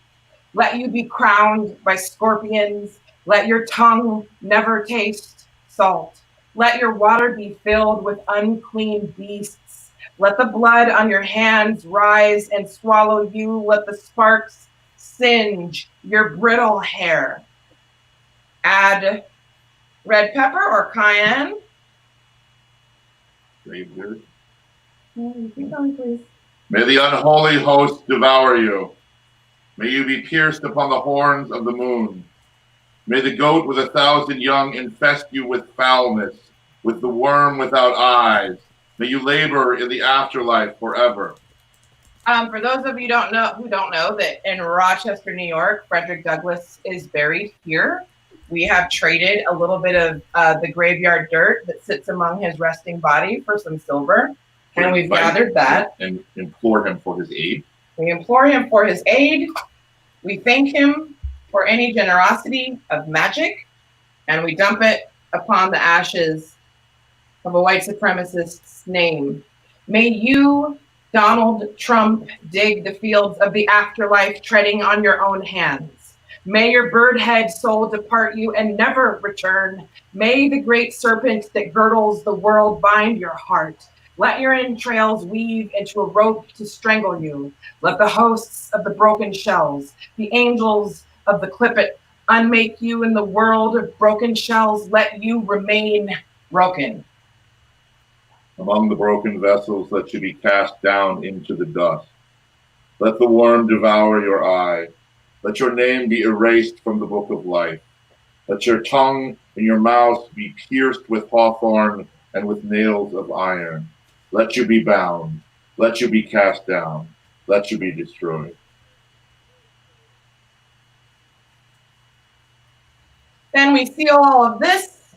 [SPEAKER 4] Let you be crowned by scorpions. Let your tongue never taste salt. Let your water be filled with unclean beasts. Let the blood on your hands rise and swallow you. Let the sparks singe your brittle hair. Add red pepper or cayenne.
[SPEAKER 3] Keep going,
[SPEAKER 4] please.
[SPEAKER 3] May the unholy host devour you. May you be pierced upon the horns of the moon. May the goat with 1,000 young infest you with foulness, with the worm without eyes. May you labor in the afterlife forever.
[SPEAKER 4] For those of you who don't know that in Rochester, New York, Frederick Douglass is buried here. We have traded a little bit of the graveyard dirt that sits among his resting body for some silver, and we've gathered that.
[SPEAKER 3] And implore him for his aid.
[SPEAKER 4] We implore him for his aid. We thank him for any generosity of magic, and we dump it upon the ashes of a white supremacist's name. May you, Donald Trump, dig the fields of the afterlife, treading on your own hands. May your bird-head soul depart you and never return. May the great serpent that girdles the world bind your heart. Let your entrails weave into a rope to strangle you. Let the hosts of the broken shells, the angels of the clippet, unmake you in the world of broken shells. Let you remain broken.
[SPEAKER 3] Among the broken vessels, let you be cast down into the dust. Let the worm devour your eye. Let your name be erased from the book of life. Let your tongue and your mouth be pierced with hawthorn and with nails of iron. Let you be bound. Let you be cast down. Let you be destroyed.
[SPEAKER 4] Then we seal all of this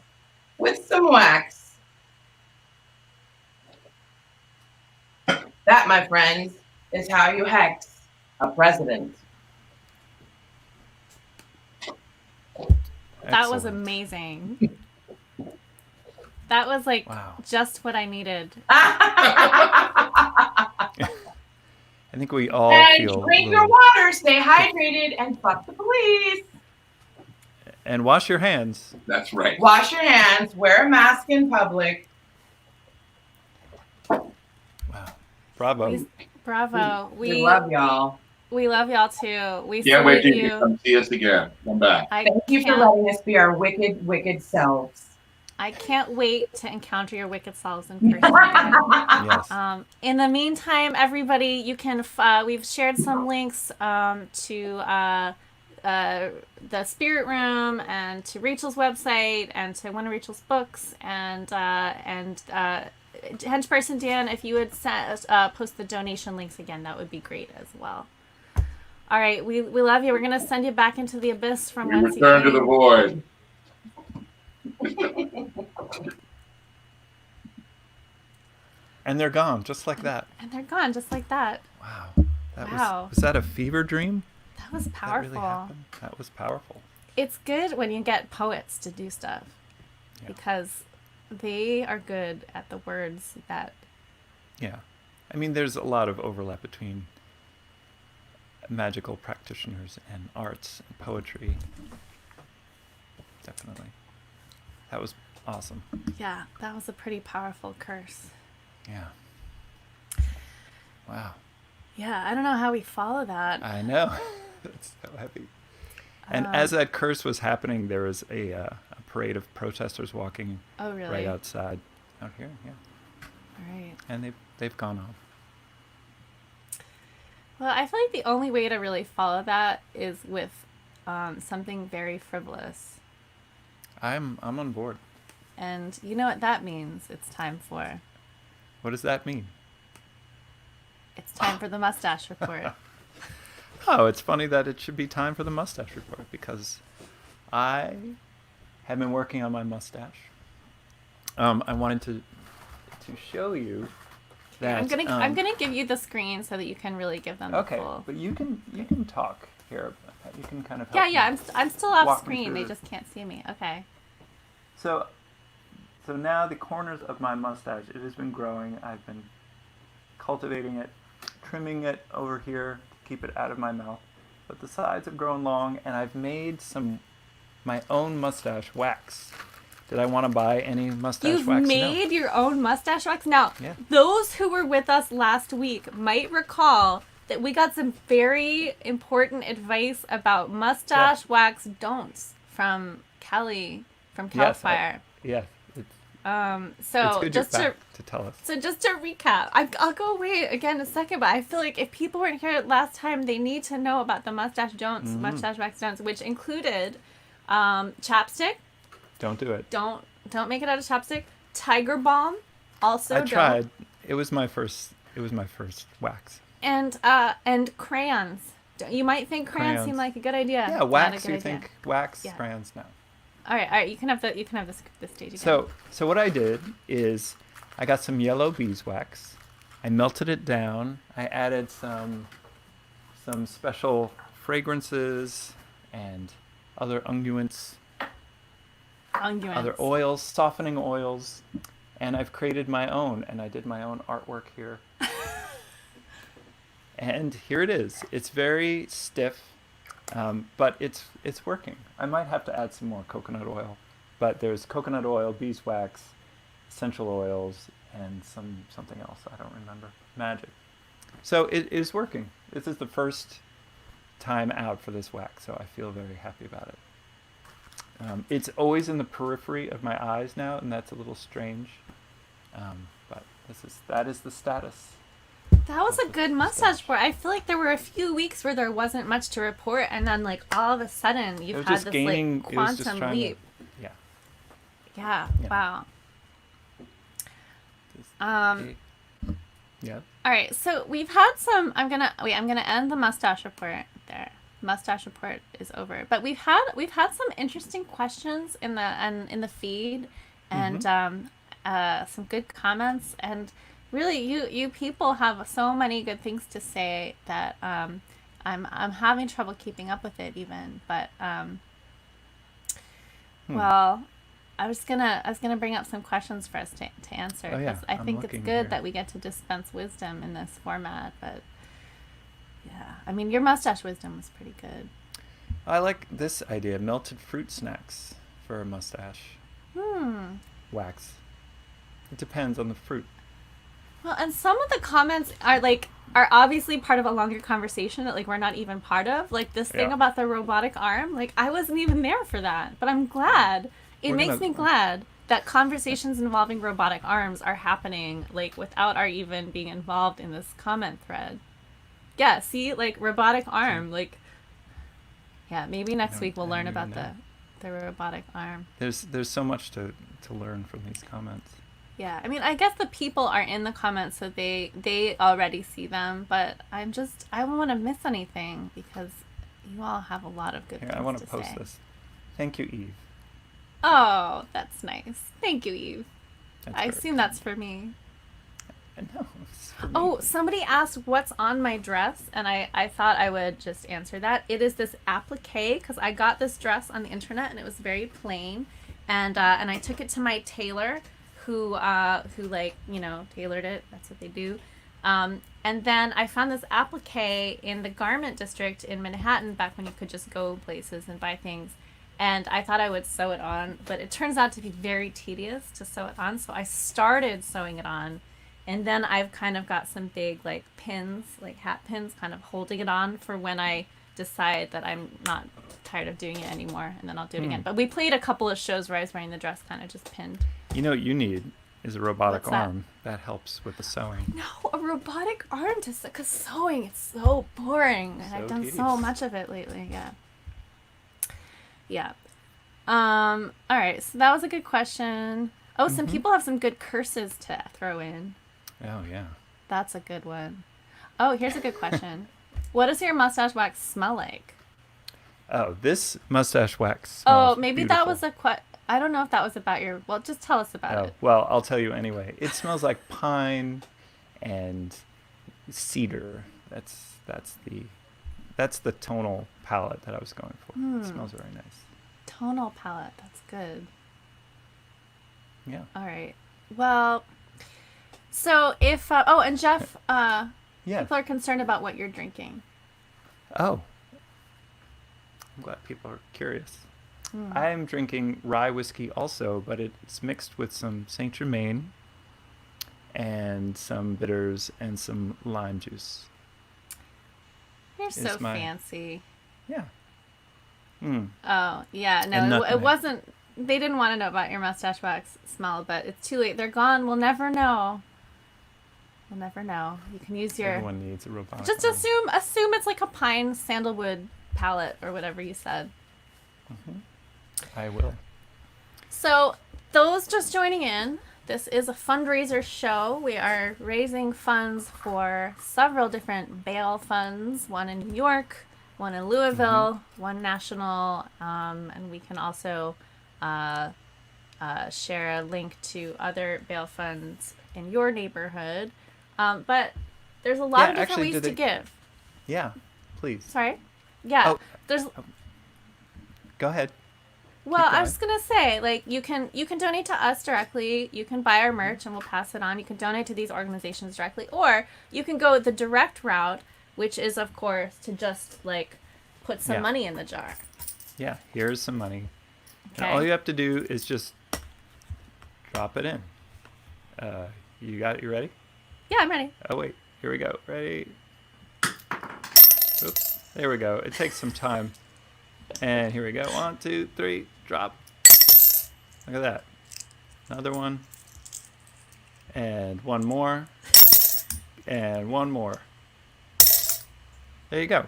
[SPEAKER 4] with some wax. That, my friends, is how you hex a president.
[SPEAKER 1] That was
[SPEAKER 2] Excellent.
[SPEAKER 1] amazing. That was like
[SPEAKER 2] Wow.
[SPEAKER 1] just what I needed.
[SPEAKER 2] I think we all
[SPEAKER 4] And
[SPEAKER 2] feel
[SPEAKER 4] drink
[SPEAKER 2] a
[SPEAKER 4] your
[SPEAKER 2] little...
[SPEAKER 4] water, stay hydrated, and fuck the police.
[SPEAKER 2] And wash your hands.
[SPEAKER 3] That's right.
[SPEAKER 4] Wash your hands, wear a mask in public.
[SPEAKER 2] Wow. Bravo.
[SPEAKER 1] Bravo.
[SPEAKER 4] We love y'all.
[SPEAKER 1] We love y'all too. We
[SPEAKER 3] Can't wait
[SPEAKER 1] salute
[SPEAKER 3] till you
[SPEAKER 1] you.
[SPEAKER 3] come see us again. Come back.
[SPEAKER 4] Thank you for letting us be our wicked, wicked selves.
[SPEAKER 1] I can't wait to encounter your wicked selves in person again.
[SPEAKER 2] Yes.
[SPEAKER 1] In the meantime, everybody, you can we've shared some links to the Spirit Room and to Rachel's website and to one of Rachel's books and Henchperson Dan, if you would post the donation links again, that would be great as well. All right, we love you. We're gonna send you back into the abyss from
[SPEAKER 3] We
[SPEAKER 1] whence
[SPEAKER 3] return
[SPEAKER 1] you
[SPEAKER 3] to
[SPEAKER 1] came.
[SPEAKER 3] the void.
[SPEAKER 2] And they're gone, just like that.
[SPEAKER 1] And they're gone, just like that.
[SPEAKER 2] Wow.
[SPEAKER 1] Wow.
[SPEAKER 2] Was that a fever dream?
[SPEAKER 1] That was
[SPEAKER 2] That
[SPEAKER 1] powerful.
[SPEAKER 2] really happened? That was powerful.
[SPEAKER 1] It's good when you get poets to do stuff
[SPEAKER 2] Yeah.
[SPEAKER 1] because they are good at the words that.
[SPEAKER 2] Yeah. I mean, there's a lot of overlap between magical practitioners and arts and poetry. Definitely. That was awesome.
[SPEAKER 1] Yeah, that was a pretty powerful curse.
[SPEAKER 2] Yeah. Wow.
[SPEAKER 1] Yeah, I don't know how we follow that.
[SPEAKER 2] I know. It's so heavy. And as that curse was happening, there was a parade of protesters walking
[SPEAKER 1] Oh, really?
[SPEAKER 2] right outside out here. Yeah.
[SPEAKER 1] All right.
[SPEAKER 2] And they've gone off.
[SPEAKER 1] Well, I feel like the only way to really follow that is with something very frivolous.
[SPEAKER 2] I'm on board.
[SPEAKER 1] And you know what that means? It's time for.
[SPEAKER 2] What does that mean?
[SPEAKER 1] It's time for the mustache report.
[SPEAKER 2] Oh, it's funny that it should be time for the mustache report because I have been working on my mustache. I wanted to show you that.
[SPEAKER 1] I'm gonna give you the screen so that you can really give them the
[SPEAKER 2] Okay,
[SPEAKER 1] full.
[SPEAKER 2] but you can talk here. You can kind of help
[SPEAKER 1] Yeah,
[SPEAKER 2] me.
[SPEAKER 1] yeah. I'm still off
[SPEAKER 2] Walk me
[SPEAKER 1] screen. They
[SPEAKER 2] through
[SPEAKER 1] just can't see me. Okay.
[SPEAKER 2] So now the corners of my mustache, it has been growing. I've been cultivating it, trimming it over here to keep it out of my mouth. But the sides have grown long, and I've made my own mustache wax. Did I want to buy any mustache
[SPEAKER 1] You've
[SPEAKER 2] wax?
[SPEAKER 1] made your own mustache wax? Now,
[SPEAKER 2] Yeah.
[SPEAKER 1] those who were with us last week might recall that we got some very important advice about mustache wax don'ts from Kelly from
[SPEAKER 2] Yes,
[SPEAKER 1] CalFire.
[SPEAKER 2] Yes. It's
[SPEAKER 1] So
[SPEAKER 2] good
[SPEAKER 1] just
[SPEAKER 2] you're
[SPEAKER 1] to
[SPEAKER 2] back to tell us.
[SPEAKER 1] So just to recap, I'll go away again in a second, but I feel like if people weren't here last time, they need to know about the mustache don'ts, mustache wax don'ts, which included chapstick.
[SPEAKER 2] Don't do it.
[SPEAKER 1] Don't make it out of chapstick. Tiger balm, also
[SPEAKER 2] I
[SPEAKER 1] don't.
[SPEAKER 2] tried. It was my first wax.
[SPEAKER 1] And crayons. You might think crayons seem like a good idea.
[SPEAKER 2] Yeah,
[SPEAKER 1] Not
[SPEAKER 2] wax.
[SPEAKER 1] a good
[SPEAKER 2] You
[SPEAKER 1] idea.
[SPEAKER 2] think wax?
[SPEAKER 1] Yeah.
[SPEAKER 2] Crayons? No.
[SPEAKER 1] All right. You can have the stage again.
[SPEAKER 2] So what I did is I got some yellow beeswax. I melted it down. I added some special fragrances and other unguents, other oils, softening oils, and I've created my own. And I did my own artwork here. And here it is. It's very stiff. But it's working. I might have to add some more coconut oil, but there's coconut oil, beeswax, essential oils, and something else I don't remember. Magic. So it is working. This is the first time out for this wax, so I feel very happy about it. It's always in the periphery of my eyes now, and that's a little strange. But that is the status.
[SPEAKER 1] That was a good mustache report. I feel like there were a few weeks where there wasn't much to report, and then like all of a sudden you've had this like quantum leap. Yeah. Wow.
[SPEAKER 2] Yeah.
[SPEAKER 1] All right. So we've had some. I'm gonna end the mustache report there. Mustache report is over. But we've had some interesting questions in the feed, and some good comments. And Really, you people have so many good things to say that I'm having trouble keeping up with it even. But well, I was gonna bring up some questions for us to answer,
[SPEAKER 2] Oh, yeah.
[SPEAKER 1] because I
[SPEAKER 2] I'm
[SPEAKER 1] think it's
[SPEAKER 2] looking
[SPEAKER 1] good
[SPEAKER 2] here.
[SPEAKER 1] that we get to dispense wisdom in this format. But yeah, I mean, your mustache wisdom was pretty good.
[SPEAKER 2] I like this idea: melted fruit snacks for a mustache wax. It depends on the fruit.
[SPEAKER 1] Well, and some of the comments are obviously part of a longer conversation that like we're not even part of. Like this thing
[SPEAKER 2] Yeah.
[SPEAKER 1] about the robotic arm, like I wasn't even there for that. But I'm glad. It
[SPEAKER 2] We're
[SPEAKER 1] makes
[SPEAKER 2] gonna-
[SPEAKER 1] me glad that conversations involving robotic arms are happening like without our even being involved in this comment thread. Yeah, see, like robotic arm, like yeah, maybe next week we'll learn about the robotic arm.
[SPEAKER 2] There's so much to learn from these comments.
[SPEAKER 1] Yeah, I mean, I guess the people are in the comments, so they already see them. But I don't want to miss anything because you all have a lot of good
[SPEAKER 2] Here,
[SPEAKER 1] things
[SPEAKER 2] I want
[SPEAKER 1] to
[SPEAKER 2] to post
[SPEAKER 1] say.
[SPEAKER 2] this. Thank you, Eve.
[SPEAKER 1] Oh, that's nice. Thank you, Eve.
[SPEAKER 2] That's
[SPEAKER 1] I
[SPEAKER 2] very
[SPEAKER 1] assume that's for me.
[SPEAKER 2] No, it's for me.
[SPEAKER 1] Oh, somebody asked what's on my dress, and I thought I would just answer that. It is this applique, because I got this dress on the internet, and it was very plain. And I took it to my tailor, who like, you know, tailored it. That's what they do. And then I found this applique in the garment district in Manhattan back when you could just go places and buy things. And I thought I would sew it on, but it turns out to be very tedious to sew it on. So I started sewing it on. And then I've kind of got some big like pins, like hat pins, kind of holding it on for when I decide that I'm not tired of doing it anymore, and then I'll do it again. But we played a couple of shows where I was wearing the dress kind of just pinned.
[SPEAKER 2] You know what you need is a robotic
[SPEAKER 1] What's that?
[SPEAKER 2] arm. That helps with the sewing.
[SPEAKER 1] No, a robotic arm to sew, because sewing, it's so boring. And
[SPEAKER 2] So
[SPEAKER 1] I've done
[SPEAKER 2] tedious.
[SPEAKER 1] so much of it lately, yeah. Yeah. All right, so that was a good question. Oh, some people have some good curses to throw in.
[SPEAKER 2] Oh, yeah.
[SPEAKER 1] That's a good one. Oh, here's a good question. What does your mustache wax smell like?
[SPEAKER 2] Oh, this mustache wax
[SPEAKER 1] Oh,
[SPEAKER 2] smells
[SPEAKER 1] maybe that
[SPEAKER 2] beautiful.
[SPEAKER 1] was I don't know if that was about your... Well, just tell us about
[SPEAKER 2] Oh,
[SPEAKER 1] it.
[SPEAKER 2] well, I'll tell you anyway. It smells like pine and cedar. That's the tonal palette that I was going for. It smells very nice.
[SPEAKER 1] Tonal palette. That's good.
[SPEAKER 2] Yeah.
[SPEAKER 1] All right. Well, so if... and Jeff,
[SPEAKER 2] Yeah.
[SPEAKER 1] people are concerned about what you're drinking.
[SPEAKER 2] Oh. I'm glad people are curious. I'm drinking rye whiskey also, but it's mixed with some Saint Germain and some bitters and some lime juice.
[SPEAKER 1] You're
[SPEAKER 2] It's
[SPEAKER 1] so
[SPEAKER 2] my-
[SPEAKER 1] fancy.
[SPEAKER 2] Yeah.
[SPEAKER 1] Oh, yeah.
[SPEAKER 2] And
[SPEAKER 1] No, it
[SPEAKER 2] nutmeg.
[SPEAKER 1] wasn't... They didn't want to know about your mustache wax smell, but it's too late. They're gone. We'll never know. We'll never know. You can use your...
[SPEAKER 2] Everyone needs a robotic
[SPEAKER 1] Just
[SPEAKER 2] arm.
[SPEAKER 1] assume it's like a pine sandalwood palette or whatever you said.
[SPEAKER 2] I will.
[SPEAKER 1] So, those just joining in, this is a fundraiser show. We are raising funds for several different bail funds, one in New York, one in Louisville, one national, and we can also share a link to other bail funds in your neighborhood. But there's a lot
[SPEAKER 2] Yeah,
[SPEAKER 1] of different
[SPEAKER 2] actually,
[SPEAKER 1] ways
[SPEAKER 2] do
[SPEAKER 1] to
[SPEAKER 2] they-
[SPEAKER 1] give.
[SPEAKER 2] Yeah, please.
[SPEAKER 1] Sorry? Yeah.
[SPEAKER 2] Oh.
[SPEAKER 1] There's
[SPEAKER 2] Go ahead.
[SPEAKER 1] Well, I
[SPEAKER 2] going.
[SPEAKER 1] was gonna say, like, you can donate to us directly. You can buy our merch and we'll pass it on. You can donate to these organizations directly, or you can go the direct route, which is, of course, to just like put some
[SPEAKER 2] Yeah.
[SPEAKER 1] money in the jar.
[SPEAKER 2] Yeah, here's some money. And
[SPEAKER 1] Okay.
[SPEAKER 2] all you have to do is just drop it in. You ready?
[SPEAKER 1] Yeah, I'm ready.
[SPEAKER 2] Oh, wait. Here we go. Ready? Oops. There we go. It takes some time. And here we go. 1, 2, 3. Drop. Look at that. Another one. And one more. And one more. There you go.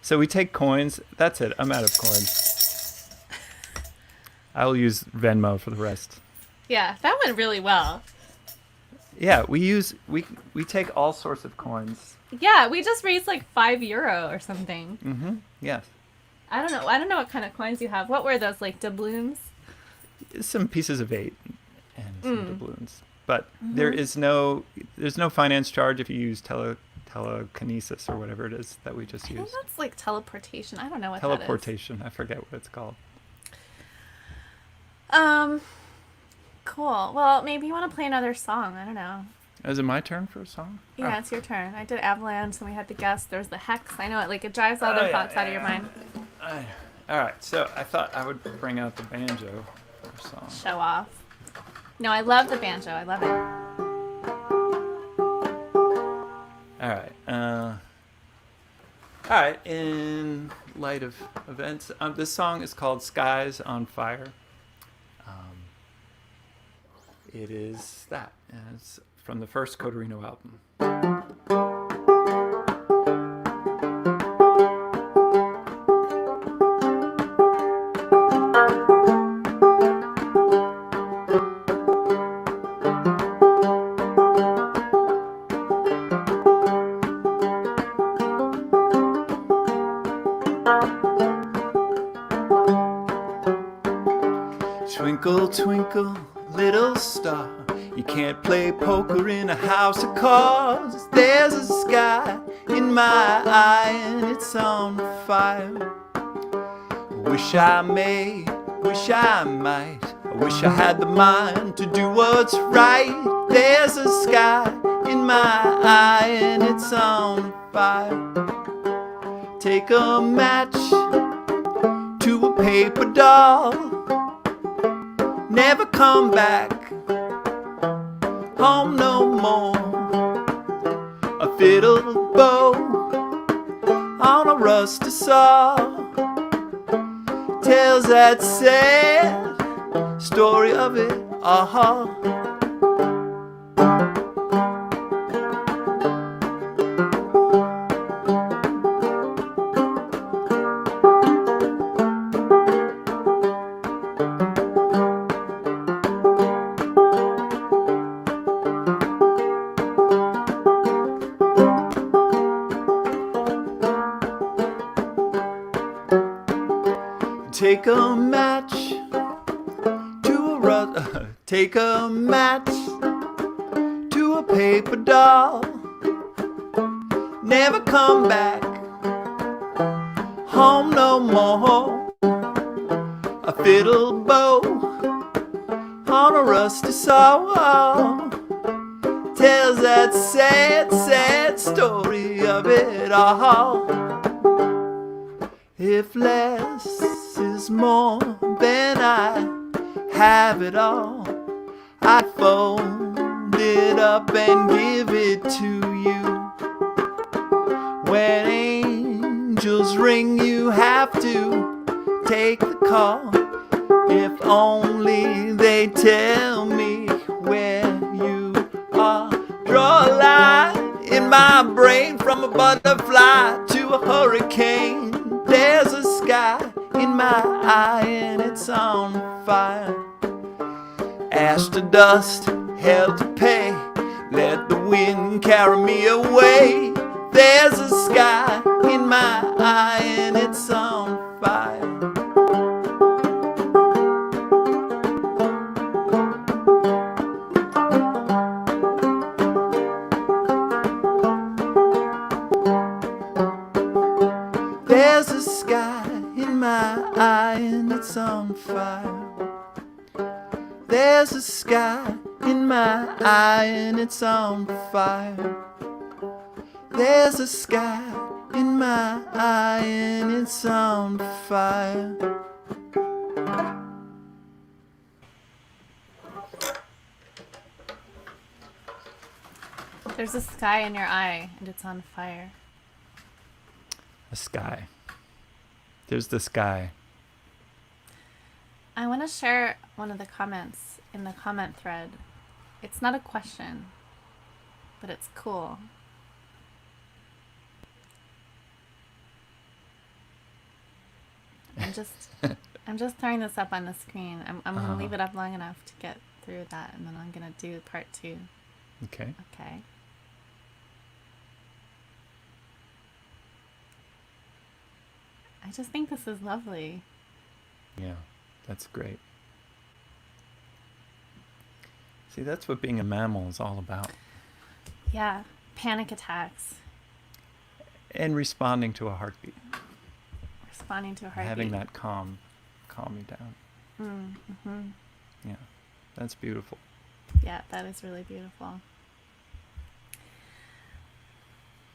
[SPEAKER 2] So we take coins. That's it. I'm out of coins. I will use Venmo for the rest.
[SPEAKER 1] Yeah, that went really well.
[SPEAKER 2] Yeah, we take all sorts of coins.
[SPEAKER 1] Yeah, we just raised like €5 or something.
[SPEAKER 2] Yes.
[SPEAKER 1] I don't know what kind of coins you have. What were those, like doubloons?
[SPEAKER 2] Some pieces of 8 and some doubloons. But there's no finance charge if you use telekinesis or whatever it is that we just
[SPEAKER 1] I think
[SPEAKER 2] used.
[SPEAKER 1] that's like teleportation. I don't know what
[SPEAKER 2] Teleportation. I forget what it's called.
[SPEAKER 1] Cool. Well, maybe you want to play another song. I don't know.
[SPEAKER 2] Is it my turn for a song?
[SPEAKER 1] Yeah, it's your turn. I did avalanche, and we had the guest. There's the hex. I know it. Like it drives all the thoughts out of your mind.
[SPEAKER 2] All right. So I thought I would bring out the banjo for a song.
[SPEAKER 1] Show off. No, I love the banjo. I love it.
[SPEAKER 2] All right. In light of events, this song is called "Skies on Fire." It is that, and it's from the first Codorino album. Twinkle, twinkle, little star, you can't play poker in a house of cards. There's a sky in my eye and it's on fire. Wish I may, wish I might, I wish I had the mind to do what's right. There's a sky in my eye and it's on fire. Take a match to a paper doll, never come back home no more. A fiddle bow on a rusty saw tells that sad story of it all. Take a match to take a match to a paper doll, never come back home no more. A fiddle bow on a rusty saw tells that sad, sad story of it all. If less is more than I have it all, I'd fold it up and give it to you. When angels ring, you have to take the call. If only they tell me where you are. Draw a line in my brain from a butterfly to a hurricane. There's a sky in my eye and it's on fire. Ash to dust, hell to pay, let the wind carry me away. There's a sky in my eye and it's on fire. There's a sky in my eye and it's on fire. There's a sky in my eye and it's on fire. There's a sky in my eye and it's on fire.
[SPEAKER 1] There's a sky in your eye and it's on fire.
[SPEAKER 2] A sky. There's the sky.
[SPEAKER 1] I want to share one of the comments in the comment thread. It's not a question, but it's cool. I'm just throwing this up on the screen. I'm gonna leave it up long enough to get through that, and then I'm gonna do part 2.
[SPEAKER 2] Okay.
[SPEAKER 1] Okay. I just think this is lovely.
[SPEAKER 2] Yeah, that's great. See, that's what being a mammal is all about.
[SPEAKER 1] Yeah, panic attacks.
[SPEAKER 2] And responding to a heartbeat.
[SPEAKER 1] Responding to a heartbeat.
[SPEAKER 2] Having that calm you down.
[SPEAKER 1] Mm-hmm.
[SPEAKER 2] Yeah, that's beautiful.
[SPEAKER 1] Yeah, that is really beautiful.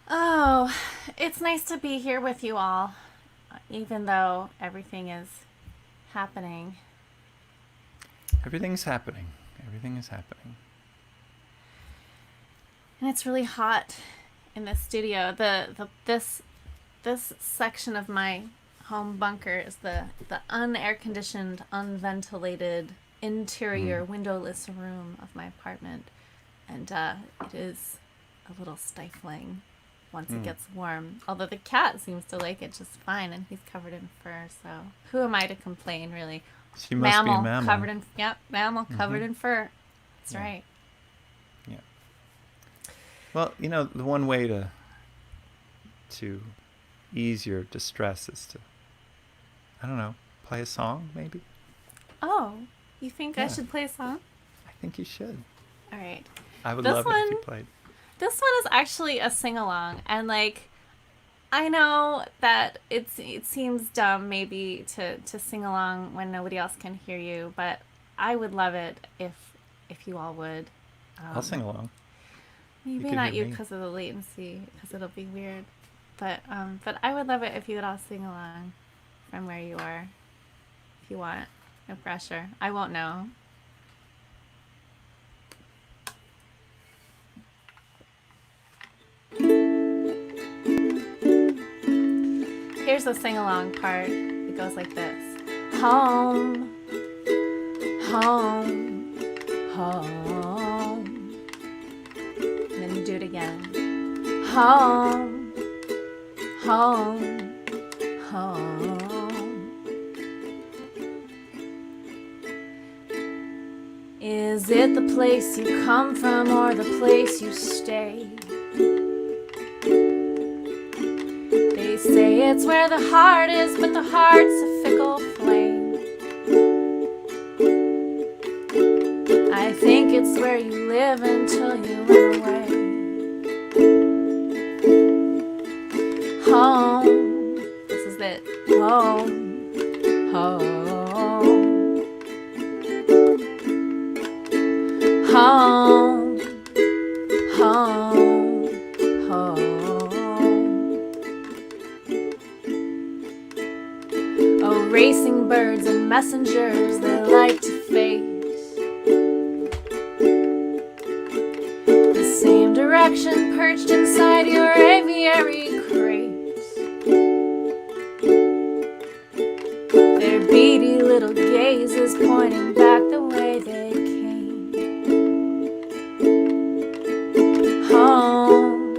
[SPEAKER 1] Oh, it's nice to be here with you all, even though everything is happening.
[SPEAKER 2] Everything's happening. Everything is happening.
[SPEAKER 1] And it's really hot in the studio. This section of my home bunker is the unair conditioned, unventilated interior windowless room of my apartment, and it is a little stifling once it gets warm. Although the cat seems to like it just fine, and he's covered in fur. So who am I to complain, really?
[SPEAKER 2] She must be a mammal.
[SPEAKER 1] Covered in mammal covered in fur. That's right.
[SPEAKER 2] Yeah. Well, the one way to ease your distress is to, I don't know, play a song maybe.
[SPEAKER 1] Oh, you think I should play a song?
[SPEAKER 2] I think you should.
[SPEAKER 1] All right.
[SPEAKER 2] I would love it if you played.
[SPEAKER 1] This one is actually a sing-along, and I know that it seems dumb maybe to sing along when nobody else can hear you, but I would love it if you all would.
[SPEAKER 2] I'll sing along.
[SPEAKER 1] Maybe not you because of the latency, because it'll be weird. But I would love it if you would all sing along from where you are, if you want. No pressure. I won't know. Here's the sing-along part. It goes like this. Home, home, home. And then you do it again. Home, home, home. Is it the place you come from or the place you stay? They say it's where the heart is, but the heart's a fickle flame. I think it's where you live until you run away. Home, this is it. Home, home, home, home, home. Oh, racing birds and messengers they like to face the same direction, perched inside your aviary crates. Their beady little gazes pointing back the way they came. Home,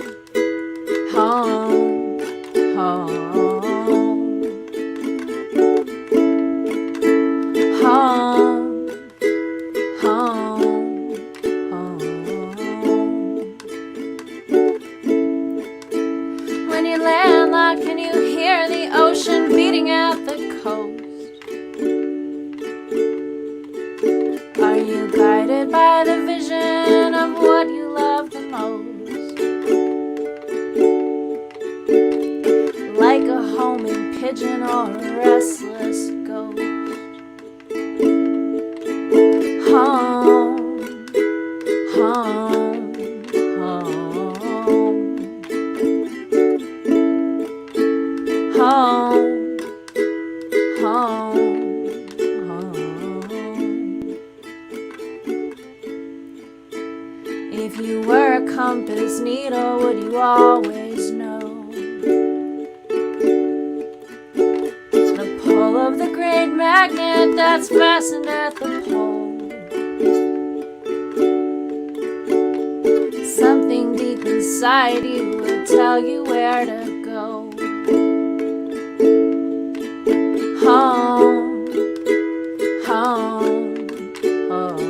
[SPEAKER 1] home, home, home, home, home. When you're landlocked, can you hear the ocean beating at the coast? Are you guided by the vision of what you love the most? Like a homing pigeon or a restless ghost. Home, home, home, home, home, home. If you were a compass needle, would you always know the pull of the great magnet that's fastened at the pole? Something deep inside you will tell you where to go. Home, home, home,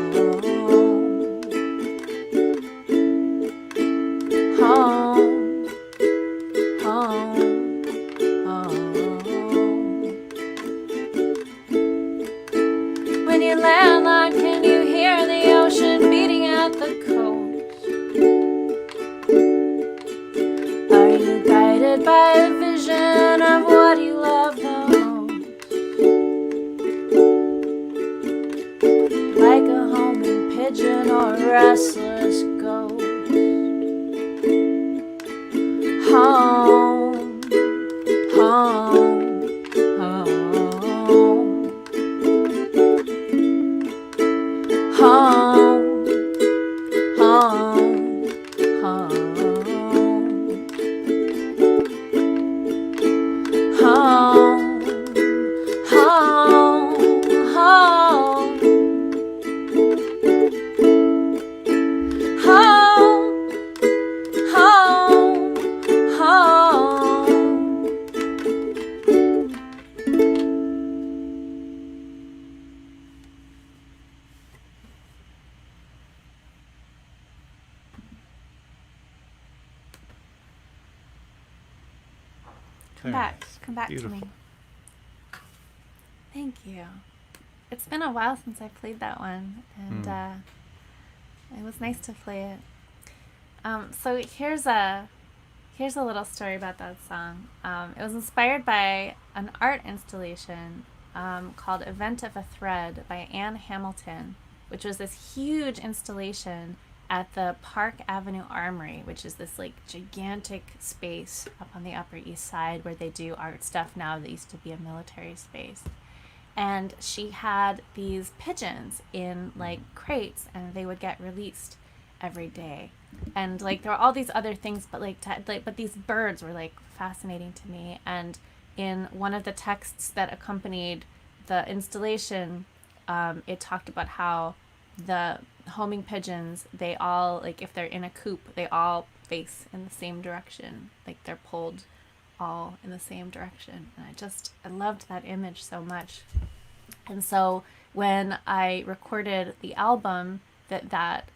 [SPEAKER 1] home, home, home. When you landlocked, can you hear the ocean beating guided by a vision of what you love the most. Like a homing pigeon or a restless ghost. Home, home, home. Home, home, home. Home, home, home. Home, home, home. Come
[SPEAKER 2] Very
[SPEAKER 1] back.
[SPEAKER 2] nice.
[SPEAKER 1] Come back
[SPEAKER 2] Beautiful.
[SPEAKER 1] to me. Thank you. It's been a while since I played that one, and it was nice to play it. So here's a little story about that song. It was inspired by an art installation called "Event of a Thread" by Anne Hamilton, which was this huge installation at the Park Avenue Armory, which is this like gigantic space up on the Upper East Side where they do art stuff now that used to be a military space. And she had these pigeons in like crates, and they would get released every day. And like there were all these other things, but but these birds were like fascinating to me. And in one of the texts that accompanied the installation, it talked about how the homing pigeons, they all, like if they're in a coop, they all face in the same direction, like they're pulled all in the same direction. And I loved that image so much. And so when I recorded the album that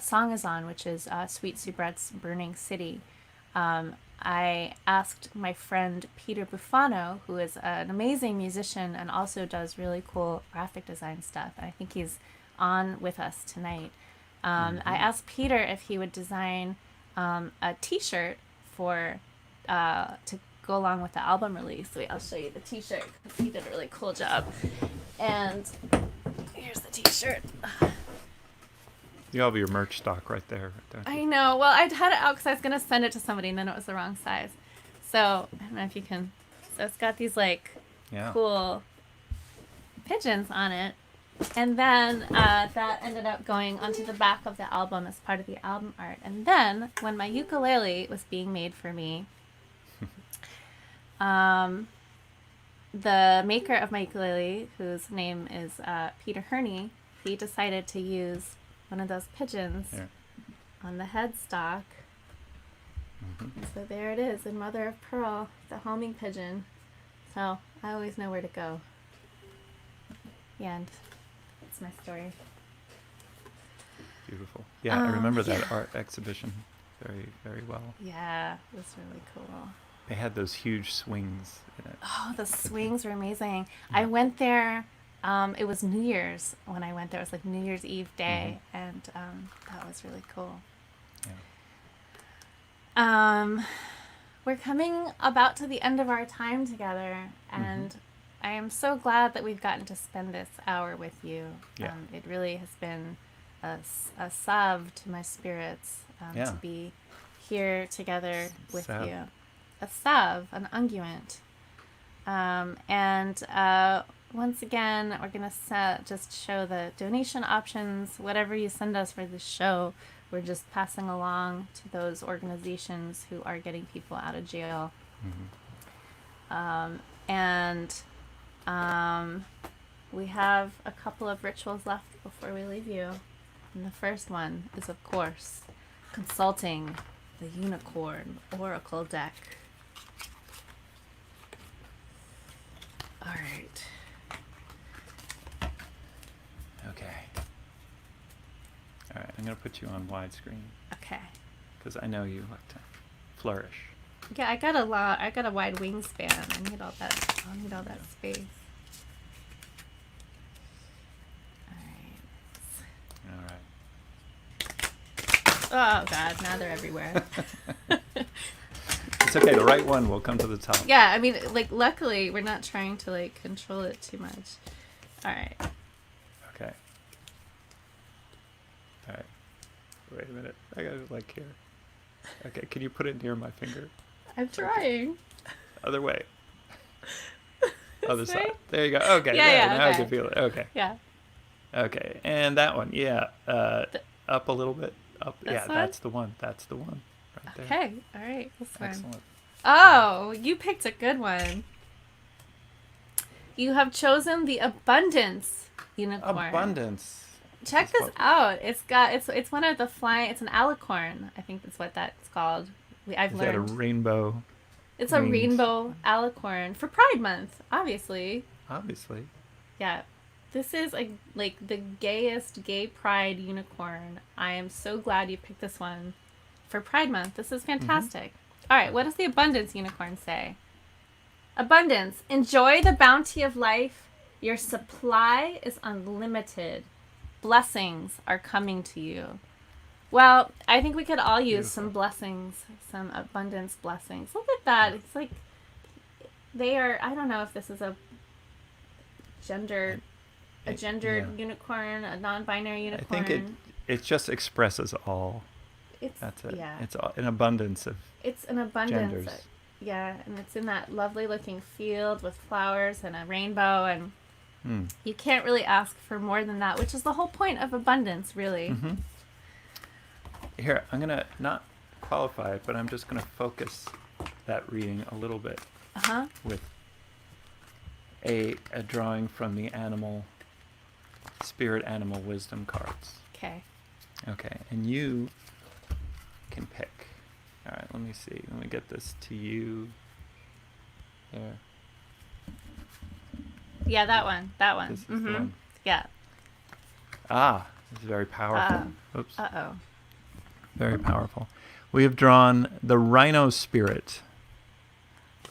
[SPEAKER 1] song is on, which is Sweet Soubrette's Burning City, I asked my friend Peter Buffano, who is an amazing musician and also does really cool graphic design stuff. And I think he's on with us tonight. I asked Peter if he would design a t-shirt for to go along with the album release. So I'll show you the t-shirt because he did a really cool job. And here's the t-shirt.
[SPEAKER 2] You have your merch stock right there. Don't you?
[SPEAKER 1] I know. Well, I'd had it out because I was going to send it to somebody, and then it was the wrong size. So I don't know if you can. So it's got these like cool pigeons on it. And then that ended up going onto the back of the album as part of the album art. And then when my ukulele was being made for me, the maker of my ukulele, whose name is Peter Herney, he decided to use one of those pigeons on the headstock. So there it is, in mother of pearl, the homing pigeon. So I always know where to go. The end. That's my story.
[SPEAKER 2] Beautiful. Yeah, I remember that art exhibition very, very well.
[SPEAKER 1] Yeah, it was really cool.
[SPEAKER 2] They had those huge swings in it.
[SPEAKER 1] Oh, the swings were amazing. I went there. It was New Year's when I went there. It was like New Year's Eve day, and that was really cool.
[SPEAKER 2] Yeah.
[SPEAKER 1] We're coming about to the end of our time together, and I am so glad that we've gotten to spend this hour with you.
[SPEAKER 2] Yeah.
[SPEAKER 1] It really has been a salve to my spirits to be here together with
[SPEAKER 2] Salve.
[SPEAKER 1] you. A salve, an unguent. And once again, we're going to just show the donation options. Whatever you send us for this show, we're just passing along to those organizations who are getting people out of jail. We have a couple of rituals left before we leave you. And the first one is, of course, consulting the Unicorn Oracle deck. All right.
[SPEAKER 2] Okay. All right, I'm going to put you on widescreen
[SPEAKER 1] Okay.
[SPEAKER 2] because I know you like to flourish.
[SPEAKER 1] Yeah, I got a lot. I got a wide wingspan. I need all that. I'll need all that space. All right.
[SPEAKER 2] All right.
[SPEAKER 1] Oh God! Now they're everywhere.
[SPEAKER 2] It's okay. The right one will come to the top.
[SPEAKER 1] Yeah, I mean, like, luckily, we're not trying to, like, control it too much. All right.
[SPEAKER 2] Okay. All right. Wait a minute. I got it, like, here. Okay, can you put it near my finger?
[SPEAKER 1] I'm trying.
[SPEAKER 2] Other way. Other
[SPEAKER 1] This
[SPEAKER 2] side.
[SPEAKER 1] way?
[SPEAKER 2] There you go. Okay.
[SPEAKER 1] Yeah,
[SPEAKER 2] there,
[SPEAKER 1] yeah,
[SPEAKER 2] now I
[SPEAKER 1] okay.
[SPEAKER 2] can feel it. Okay.
[SPEAKER 1] Yeah.
[SPEAKER 2] Okay. And that one. Yeah. Up a little bit. Up.
[SPEAKER 1] This
[SPEAKER 2] Yeah,
[SPEAKER 1] one?
[SPEAKER 2] that's the one. That's the one. Right there.
[SPEAKER 1] Okay. All right. This one.
[SPEAKER 2] Excellent.
[SPEAKER 1] Oh, you picked a good one. You have chosen the abundance unicorn.
[SPEAKER 2] Abundance.
[SPEAKER 1] Check
[SPEAKER 2] That's
[SPEAKER 1] this out. It's one of the flying. It's an alicorn. I think that's what that's called. I've
[SPEAKER 2] Is that a
[SPEAKER 1] learned.
[SPEAKER 2] rainbow?
[SPEAKER 1] It's a
[SPEAKER 2] wings?
[SPEAKER 1] rainbow alicorn for Pride Month, obviously.
[SPEAKER 2] Obviously.
[SPEAKER 1] Yeah. This is like the gayest gay pride unicorn. I am so glad you picked this one for Pride Month. This is fantastic. All right, what does the abundance unicorn say? Abundance. Enjoy the bounty of life. Your supply is unlimited. Blessings are coming to you. Well, I think we could all use some blessings, some abundance blessings. Look at that. It's like they are, I don't know if this is a gendered unicorn, a non-binary unicorn.
[SPEAKER 2] I think it just expresses all. That's it.
[SPEAKER 1] Yeah.
[SPEAKER 2] It's an abundance of
[SPEAKER 1] It's an abundance.
[SPEAKER 2] genders.
[SPEAKER 1] Yeah, and it's in that lovely looking field with flowers and a rainbow, and you can't really ask for more than that, which is the whole point of abundance, really.
[SPEAKER 2] Mm-hmm. Here, I'm going to not qualify it, but I'm just going to focus that reading a little bit with a drawing from the spirit animal wisdom cards.
[SPEAKER 1] Okay.
[SPEAKER 2] Okay, and you can pick. All right, let me see. Let me get this to you. There.
[SPEAKER 1] Yeah, that one. That one.
[SPEAKER 2] This is the one.
[SPEAKER 1] Yeah.
[SPEAKER 2] Ah, this is very powerful. Oops.
[SPEAKER 1] Uh-oh.
[SPEAKER 2] Very powerful. We have drawn the rhino spirit.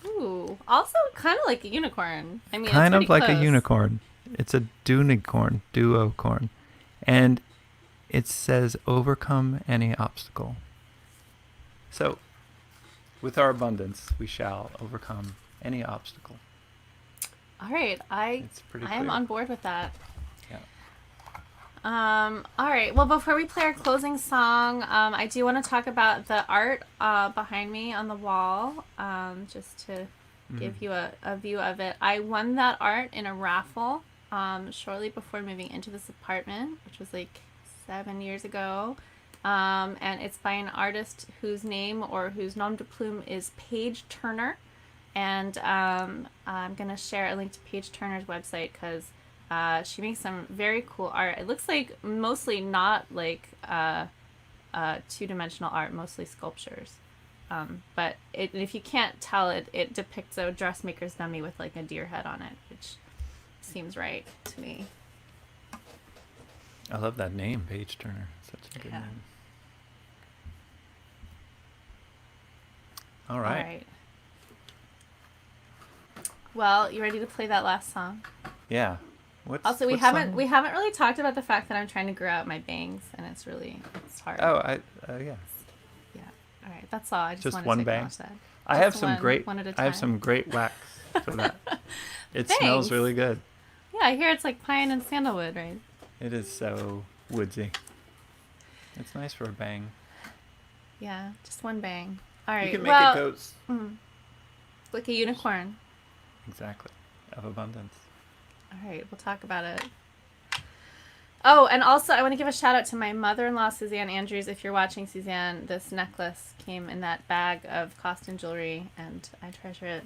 [SPEAKER 1] Ooh. Also kind of like a unicorn. I mean,
[SPEAKER 2] Kind
[SPEAKER 1] it's
[SPEAKER 2] of like
[SPEAKER 1] pretty
[SPEAKER 2] a
[SPEAKER 1] close.
[SPEAKER 2] unicorn. It's a duocorn. And it says overcome any obstacle. So, with our abundance, we shall overcome any obstacle.
[SPEAKER 1] All right.
[SPEAKER 2] It's pretty
[SPEAKER 1] I am
[SPEAKER 2] clear.
[SPEAKER 1] on board with that.
[SPEAKER 2] Yeah.
[SPEAKER 1] All right. Well, before we play our closing song, I do want to talk about the art behind me on the wall, just to give you a view of it. I won that art in a raffle shortly before moving into this apartment, which was like 7 years ago. And it's by an artist whose name or whose nom de plume is Paige Turner. And I'm going to share a link to Paige Turner's website because she makes some very cool art. It looks like mostly not like two-dimensional art, mostly sculptures. But if you can't tell, it depicts a dressmaker's dummy with like a deer head on it, which seems right to me.
[SPEAKER 2] I love that name, Paige Turner. Such a good
[SPEAKER 1] Yeah.
[SPEAKER 2] name. All right.
[SPEAKER 1] Well, you ready to play that last song?
[SPEAKER 2] Yeah.
[SPEAKER 1] Also, we
[SPEAKER 2] what
[SPEAKER 1] haven't
[SPEAKER 2] song?
[SPEAKER 1] really talked about the fact that I'm trying to grow out my bangs, and it's hard.
[SPEAKER 2] Oh, yeah.
[SPEAKER 1] Yeah. All right. That's all. I just
[SPEAKER 2] Just
[SPEAKER 1] wanted
[SPEAKER 2] one
[SPEAKER 1] to
[SPEAKER 2] bang?
[SPEAKER 1] acknowledge that.
[SPEAKER 2] I have
[SPEAKER 1] Just
[SPEAKER 2] some
[SPEAKER 1] one at a
[SPEAKER 2] I have
[SPEAKER 1] time.
[SPEAKER 2] some great wax for that. It smells
[SPEAKER 1] Thanks.
[SPEAKER 2] really good.
[SPEAKER 1] Yeah, I hear it's like pine and sandalwood, right?
[SPEAKER 2] It is so woodsy. It's nice for a bang.
[SPEAKER 1] Yeah, just one bang. All right.
[SPEAKER 2] You can make
[SPEAKER 1] well,
[SPEAKER 2] it go
[SPEAKER 1] like a unicorn.
[SPEAKER 2] exactly of abundance.
[SPEAKER 1] All right, we'll talk about it. Oh, and also I want to give a shout out to my mother-in-law, Suzanne Andrews. If you're watching, Suzanne, this necklace came in that bag of costume jewelry, and I treasure it.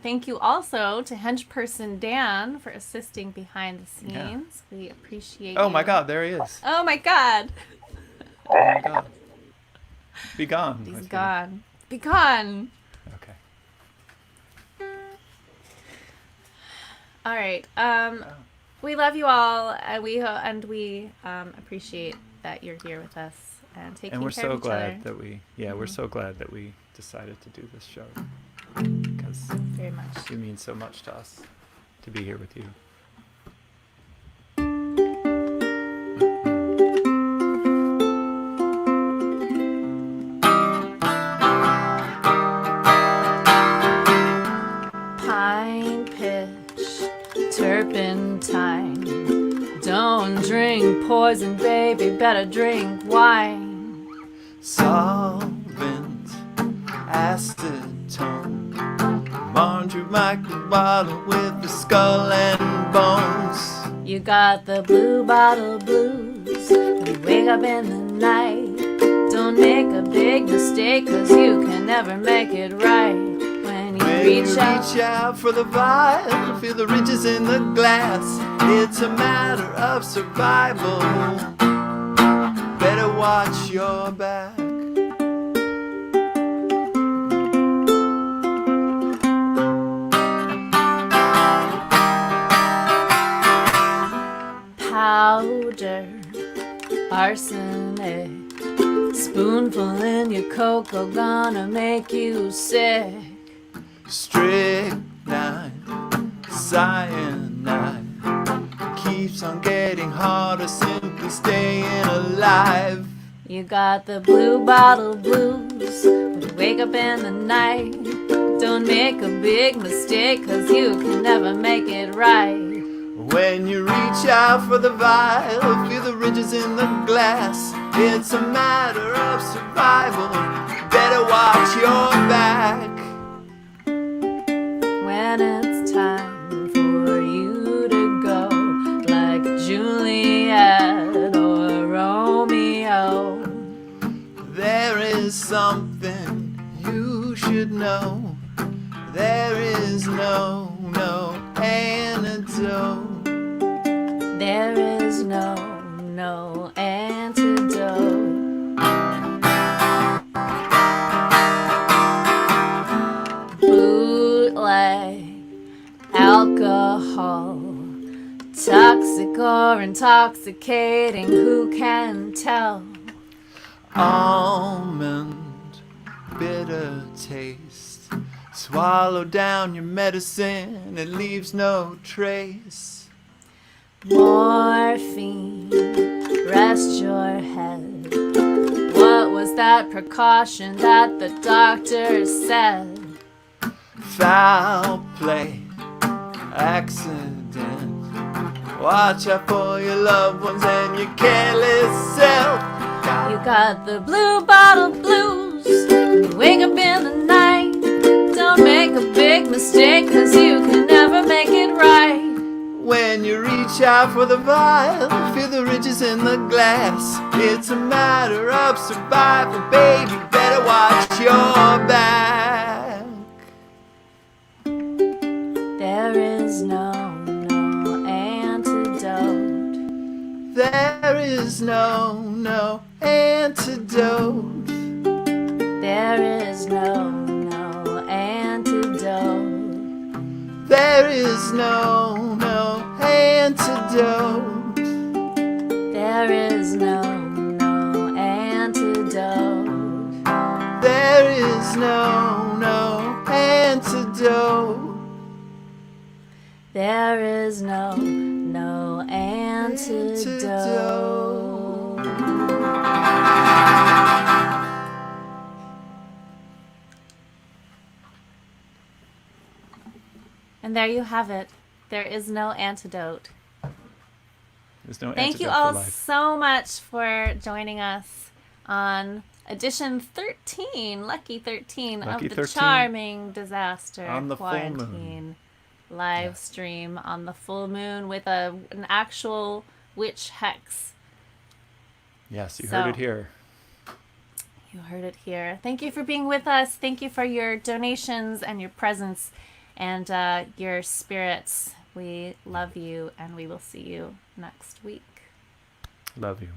[SPEAKER 1] Thank you also to hench person Dan for assisting behind the scenes.
[SPEAKER 2] Yeah.
[SPEAKER 1] We appreciate
[SPEAKER 2] Oh
[SPEAKER 1] you.
[SPEAKER 2] my God, there he is.
[SPEAKER 1] Oh my God.
[SPEAKER 2] Oh my God. Be gone.
[SPEAKER 1] He's
[SPEAKER 2] with you.
[SPEAKER 1] gone. Be gone.
[SPEAKER 2] Okay.
[SPEAKER 1] All right. We love you all, and we appreciate that you're here with us and taking
[SPEAKER 2] And we're
[SPEAKER 1] care
[SPEAKER 2] so
[SPEAKER 1] of each
[SPEAKER 2] glad
[SPEAKER 1] other.
[SPEAKER 2] that we're so glad that we decided to do this show because
[SPEAKER 1] Very much.
[SPEAKER 2] it means so much to us to be here with you.
[SPEAKER 1] poison, baby, better drink wine.
[SPEAKER 2] Solvent, acetone, laundry micro bottle with the skull and bones.
[SPEAKER 1] You got the blue bottle blues. When you wake up in the night, don't make a big mistake, 'cause you can never make it right. When you reach
[SPEAKER 2] out for the vial, feel the ridges in the glass. It's a matter of survival. Better watch your back.
[SPEAKER 1] powder, arsenic, spoonful in your cocoa, gonna make you sick.
[SPEAKER 2] Strychnine, cyanide, keeps on getting harder, simply staying alive.
[SPEAKER 1] You got the blue bottle blues. When you wake up in the night, don't make a big mistake, 'cause you can never make it right.
[SPEAKER 2] When you reach out for the vial, feel the ridges in the glass. It's a matter of survival. Better watch your back.
[SPEAKER 1] When it's time for you to go, like Juliet or Romeo,
[SPEAKER 2] there is something you should know. There is no antidote.
[SPEAKER 1] there is no antidote. Bootleg alcohol, toxic or intoxicating, who can tell?
[SPEAKER 2] Almond, bitter taste. Swallow down your medicine, it leaves no trace.
[SPEAKER 1] Morphine, rest your head. What was that precaution that the doctor said?
[SPEAKER 2] Foul play, accident. Watch out for your loved ones and your careless self.
[SPEAKER 1] You got the blue bottle blues. When you wake up in the night, don't make a big mistake, 'cause you can never make it right.
[SPEAKER 2] When you reach out for the vial, feel the ridges in the glass. It's a matter of survival, baby, better watch your back.
[SPEAKER 1] There is no antidote.
[SPEAKER 2] There is no antidote.
[SPEAKER 1] There is no antidote.
[SPEAKER 2] There is no antidote.
[SPEAKER 1] There is no antidote.
[SPEAKER 2] There is no antidote.
[SPEAKER 1] There is no antidote. And there you have it. There is no antidote.
[SPEAKER 5] There's no
[SPEAKER 1] Thank you
[SPEAKER 5] antidote
[SPEAKER 1] all
[SPEAKER 5] for life.
[SPEAKER 1] so much for joining us on edition 13, lucky 13
[SPEAKER 5] Lucky
[SPEAKER 1] of the
[SPEAKER 5] 13.
[SPEAKER 1] Charming Disaster
[SPEAKER 5] On the full moon.
[SPEAKER 1] Quarantine live stream on the full moon with an actual witch hex.
[SPEAKER 5] Yes, you
[SPEAKER 1] So-
[SPEAKER 5] heard it here.
[SPEAKER 1] You heard it here. Thank you for being with us. Thank you for your donations and your presence and your spirits. We love you, and we will see you next week.
[SPEAKER 5] Love you.